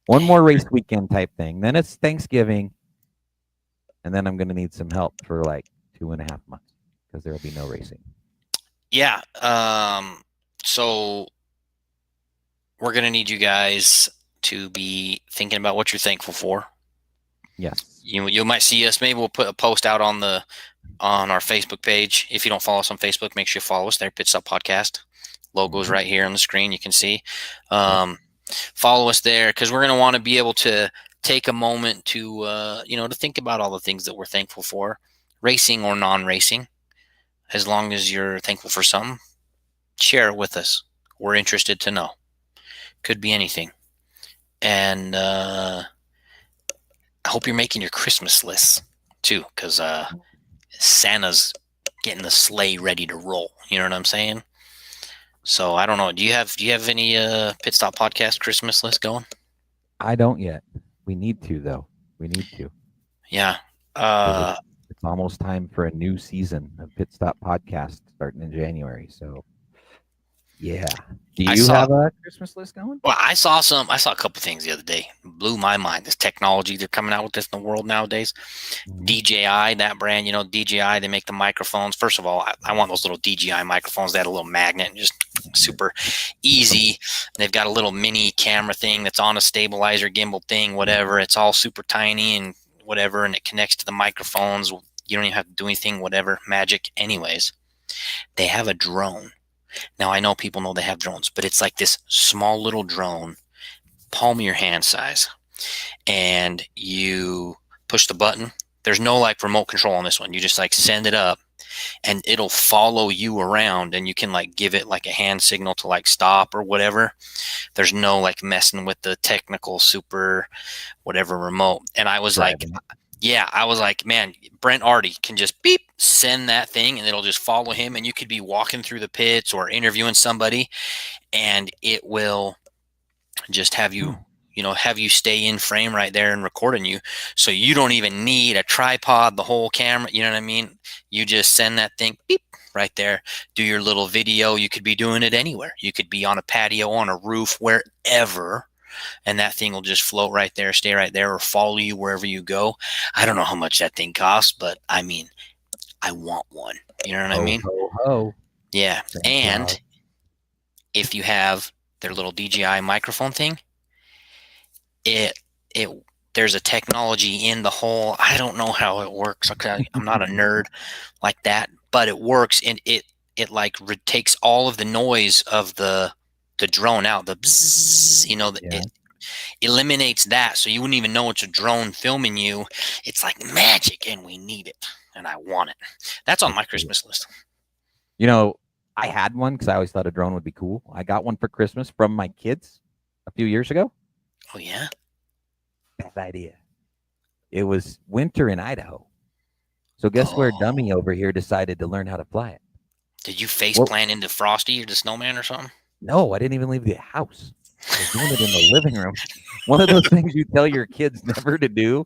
one more race weekend type thing. Then it's Thanksgiving, and then I'm going to need some help for like 2.5 months because there will be no racing. Yeah. So we're going to need you guys to be thinking about what you're thankful for. Yes. You might see us. Maybe we'll put a post out on our Facebook page. If you don't follow us on Facebook, make sure you follow us there. Pit Stop Podcast. Logo's right here on the screen. You can see. Follow us there because we're going to want to be able to take a moment to to think about all the things that we're thankful for, racing or non-racing. As long as you're thankful for something, share it with us. We're interested to know. Could be anything. And I hope you're making your Christmas lists too, because Santa's getting the sleigh ready to roll. You know what I'm saying? So I don't know. Do you have any Pit Stop Podcast Christmas list going? I don't yet. We need to though. We need to Yeah. because Uh, it's almost time for a new season of Pit Stop Podcast starting in January. So yeah. Do I you saw have a Christmas list going? Well, I saw a couple things the other day. Blew my mind. This technology they're coming out with this in the world nowadays. Mhm. DJI, that brand, DJI, they make the microphones. First of all, I want those little DJI microphones that had a little magnet and just super easy. They've got a little mini camera thing that's on a stabilizer gimbal thing, whatever. It's all super tiny and whatever, and it connects to the microphones. You don't even have to do anything, whatever, magic. Anyways, they have a drone. Now, I know people know they have drones, but it's like this small little drone, palm of your hand size, and you push the button. There's no like remote control on this one. You just like send it up and it'll follow you around, and you can like give it like a hand signal to like stop or whatever. There's no like messing with the technical super whatever remote. And I was like, Driving. yeah, I was like, man, Brent Artie can just beep, send that thing, and it'll just follow him. And you could be walking through the pits or interviewing somebody, and it will just have you stay in frame right there and recording you. So you don't even need a tripod, the whole camera. You know what I mean? You just send that thing, beep, right there, do your little video. You could be doing it anywhere. You could be on a patio, on a roof, wherever. And that thing will just float right there, stay right there, or follow you wherever you go. I don't know how much that thing costs, but I mean, I want one. You know what I Ho mean? ho ho. Yeah. Santa Claus. And if you have their little DJI microphone thing, it it there's a technology in the whole. I don't know how it works. Okay, I'm not a nerd like that, but it works, and it like takes all of the noise of the drone out. The bzzz, Yeah. it eliminates that, so you wouldn't even know it's a drone filming you. It's like magic, and we need it, and I want it. That's on It's my cool. Christmas list. You know, I had one because I always thought a drone would be cool. I got one for Christmas from my kids a few years ago. Oh yeah, Bad idea. It was winter in Idaho. So guess where oh, Dummy over here decided to learn how to fly it? did you face Well, plant into Frosty or the snowman or something? no, I didn't even leave the house. I was doing it in the living room. One of those things you tell your kids never to do.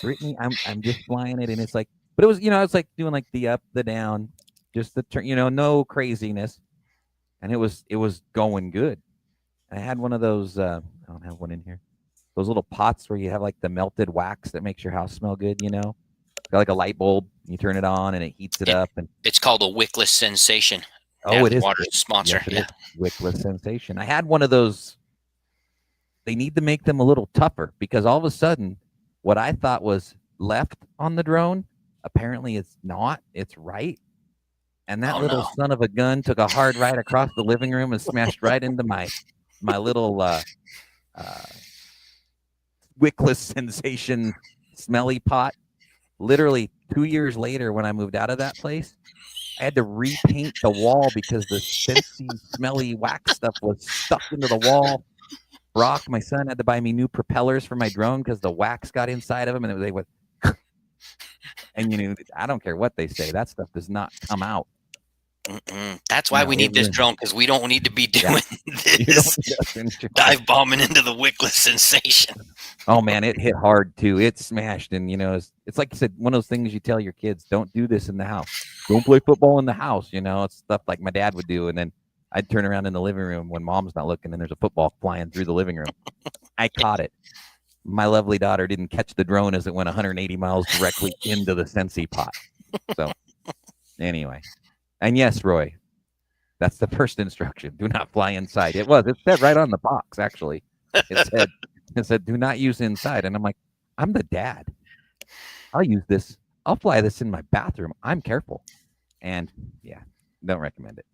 Brittany, I'm just flying it, and it's like, but it was, it's like doing like the up, the down, just the turn, no craziness, and it was going good. I had one of those. I don't have one in here. Those little pots where you have like the melted wax that makes your house smell good. It's got like a light bulb. You turn it on, and it heats it It up, and it's called a wickless sensation. oh, it Natalie is. Waters sponsor. Yes, it is. Yeah. Wickless sensation. I had one of those. They need to make them a little tougher because all of a sudden, what I thought was left on the drone, apparently it's not. It's right. And that Oh little no. son of a gun took a hard right across the living room and smashed right into my little uh, wickless sensation smelly pot. Literally 2 years later, when I moved out of that place, I had to repaint the wall because the scentsy, smelly wax stuff was stuck into the wall. Brock, my son, had to buy me new propellers for my drone because the wax got inside of them, and they went. And I don't care what they say, that stuff does not come out. That's why No, we it need this was. drone, because we don't need to be Yeah, doing you don't this need us in trouble. dive bombing into the wickless sensation. Oh man, it hit hard too. It smashed, and it's like you said, one of those things you tell your kids: don't do this in the house. Don't play football in the house. It's stuff like my dad would do, and then I'd turn around in the living room when mom's not looking, and there's a football flying through the living room. I caught it. My lovely daughter didn't catch the drone as it went 180 miles directly into the Sensi pot. So anyway, and yes, Roy, that's the first instruction: do not fly inside. It said right on the box. Actually, it said do not use inside, and I'm like, I'm the dad. I'll use this. I'll fly this in my bathroom. I'm careful, and yeah, don't recommend it.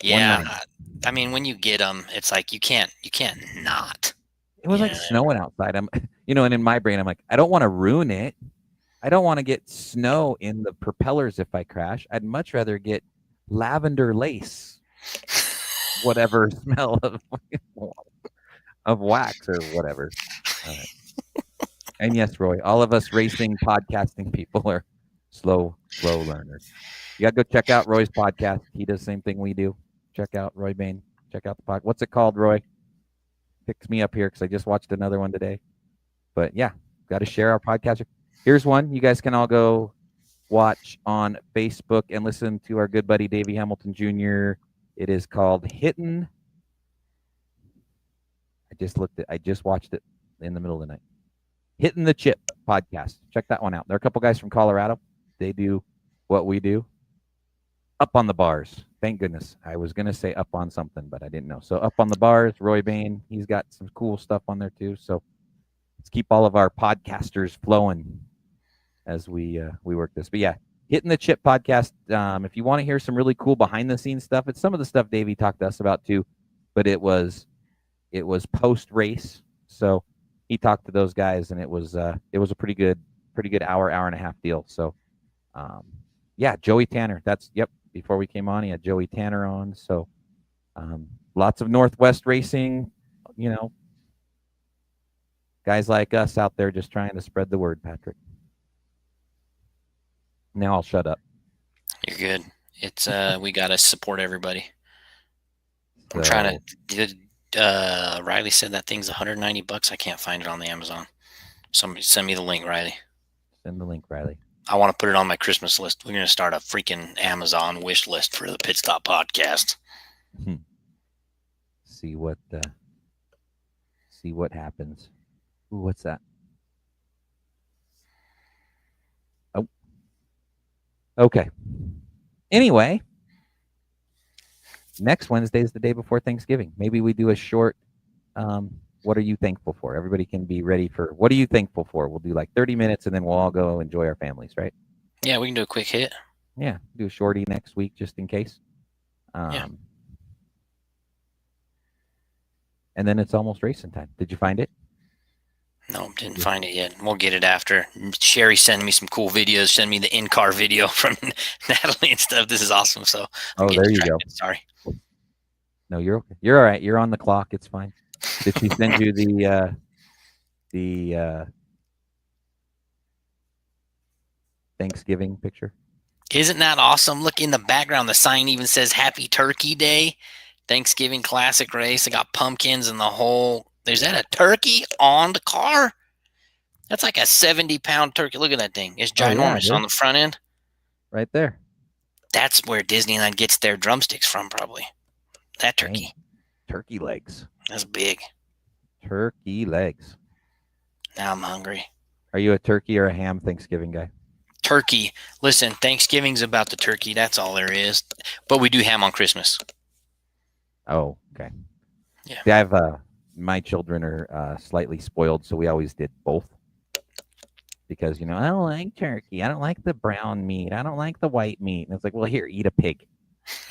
One Yeah, night, I mean, when you get them, it's like you can't not. it was like Yeah, snowing outside. And in my brain, I'm like, I don't want to ruin it. I don't want to get snow in the propellers if I crash. I'd much rather get lavender lace, whatever smell of wax or whatever. Uh, And yes, Roy, all of us racing, podcasting people are slow learners. You got to go check out Roy's podcast. He does the same thing we do. Check out Roy Bain. Check out the podcast. What's it called, Roy? Picks me up here because I just watched another one today. But yeah, got to share our podcast. Here's one you guys can all go watch on Facebook and listen to our good buddy Davey Hamilton Jr. It is called Hittin'. I just watched it in the middle of the night. Hitting the Chip podcast. Check that one out. There are a couple guys from Colorado. They do what we do. Up on the bars. Thank goodness. I was going to say up on something, but I didn't know. So up on the bars, Roy Bain, he's got some cool stuff on there too. So let's keep all of our podcasters flowing as we work this. But yeah, Hitting the Chip podcast. If you want to hear some really cool behind the scenes stuff, it's some of the stuff Davey talked to us about too, but it was post race. So he talked to those guys, and it was a pretty good hour and a half deal. So yeah, Joey Tanner. Before we came on, he had Joey Tanner on. So lots of Northwest racing, guys like us out there just trying to spread the word, Patrick. Now I'll shut up. You're good. It's we gotta support everybody. I'm trying to. Riley said that thing's $190. I can't find it on the Amazon. Somebody send me the link, Riley. Send the link, Riley. I want to put it on my Christmas list. We're going to start a freaking Amazon wish list for the Pit Stop podcast. See what happens. Ooh, what's that? Oh. Okay. Anyway, next Wednesday is the day before Thanksgiving. Maybe we do a short what are you thankful for? Everybody can be ready for what are you thankful for? We'll do like 30 minutes and then we'll all go enjoy our families, right? Yeah, we can do a quick hit. Yeah, do a shorty next week just in case. Yeah. And then it's almost racing time. Did you find it? No, didn't find it yet. We'll get it after. Sherry sent me some cool videos. Send me the in-car video from Natalie and stuff. This is awesome. So there you go. Sorry. No, you're okay. You're all right. You're on the clock. It's fine. Did she send you the Thanksgiving picture? Isn't that awesome? Look in the background. The sign even says Happy Turkey Day, Thanksgiving Classic Race. They got pumpkins and the whole. Is that a turkey on the car? That's like a 70-pound turkey. Look at that thing. It's ginormous on the front end. Right there. That's where Disneyland gets their drumsticks from, probably. That turkey. Dang. Turkey legs. That's big. Turkey legs. Now I'm hungry. Are you a turkey or a ham Thanksgiving guy? Turkey. Listen, Thanksgiving's about the turkey. That's all there is. But we do ham on Christmas. Oh, okay. Yeah. See, I have my children are slightly spoiled, so we always did both. Because, I don't like turkey. I don't like the brown meat. I don't like the white meat. And it's like, well, here, eat a pig.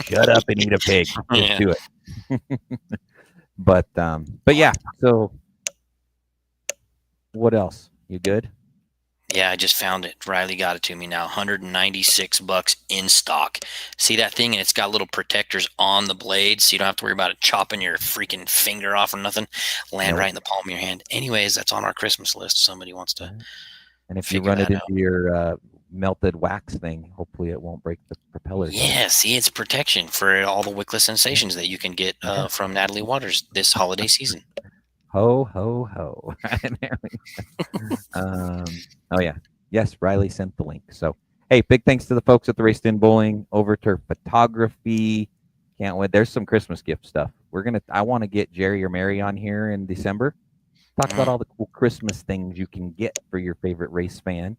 Shut up and eat a pig. Just do it. But yeah. So, what else? You good? Yeah, I just found it. Riley got it to me now. $196 in stock. See that thing? And it's got little protectors on the blade, so you don't have to worry about it chopping your freaking finger off or nothing. Land right in the palm of your hand. Anyways, that's on our Christmas list. Somebody wants to. And if you run it into your melted wax thing, hopefully it won't break the propellers. Yeah, see, it's protection for all the wickless sensations that you can get from Natalie Waters this holiday season. Ho, ho, ho. Oh, yeah. Yes, Riley sent the link. So, hey, big thanks to the folks at the Raced In Bowling, Overturf Photography. Can't wait. There's some Christmas gift stuff. I want to get Jerry or Mary on here in December. Talk about all the cool Christmas things you can get for your favorite race fan.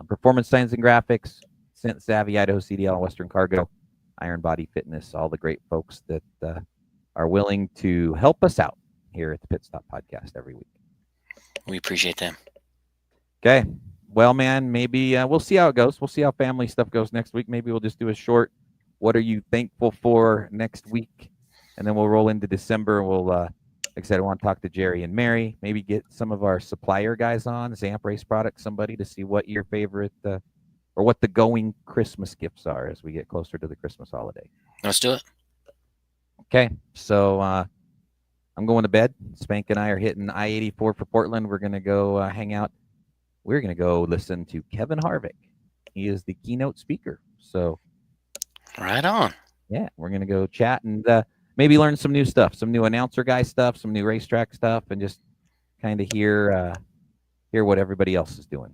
Performance Science and Graphics, Scent Savvy, Idaho CDL, Western Cargo, Iron Body Fitness, all the great folks that are willing to help us out here at the Pit Stop Podcast every week. We appreciate them. Okay. Well, man, maybe we'll see how it goes. We'll see how family stuff goes next week. Maybe we'll just do a short, what are you thankful for next week? And then we'll roll into December. We'll, like I said, I want to talk to Jerry and Mary, maybe get some of our supplier guys on, Zamp Race Products, somebody to see what your favorite or what the going Christmas gifts are as we get closer to the Christmas holiday. Let's do it. Okay. So I'm going to bed. Spank and I are hitting I-84 for Portland. We're going to go hang out. we're going to go listen to Kevin Harvick. He is the keynote speaker. So, Right on. yeah, we're going to go chat and maybe learn some new stuff, some new announcer guy stuff, some new racetrack stuff, and just kind of hear what everybody else is doing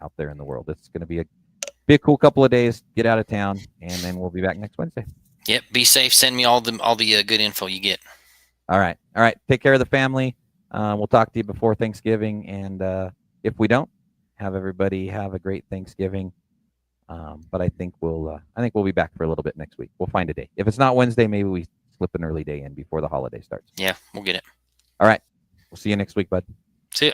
out there in the world. It's going to be a cool couple of days. Get out of town, and then we'll be back next Wednesday. Yep. Be safe. Send me all the good info you get. All right. Take care of the family. We'll talk to you before Thanksgiving, and if we don't, have everybody have a great Thanksgiving. But I think we'll be back for a little bit next week. We'll find a day. If it's not Wednesday, maybe we slip an early day in before the holiday starts. Yeah, we'll get it. All right. We'll see you next week, bud. See ya.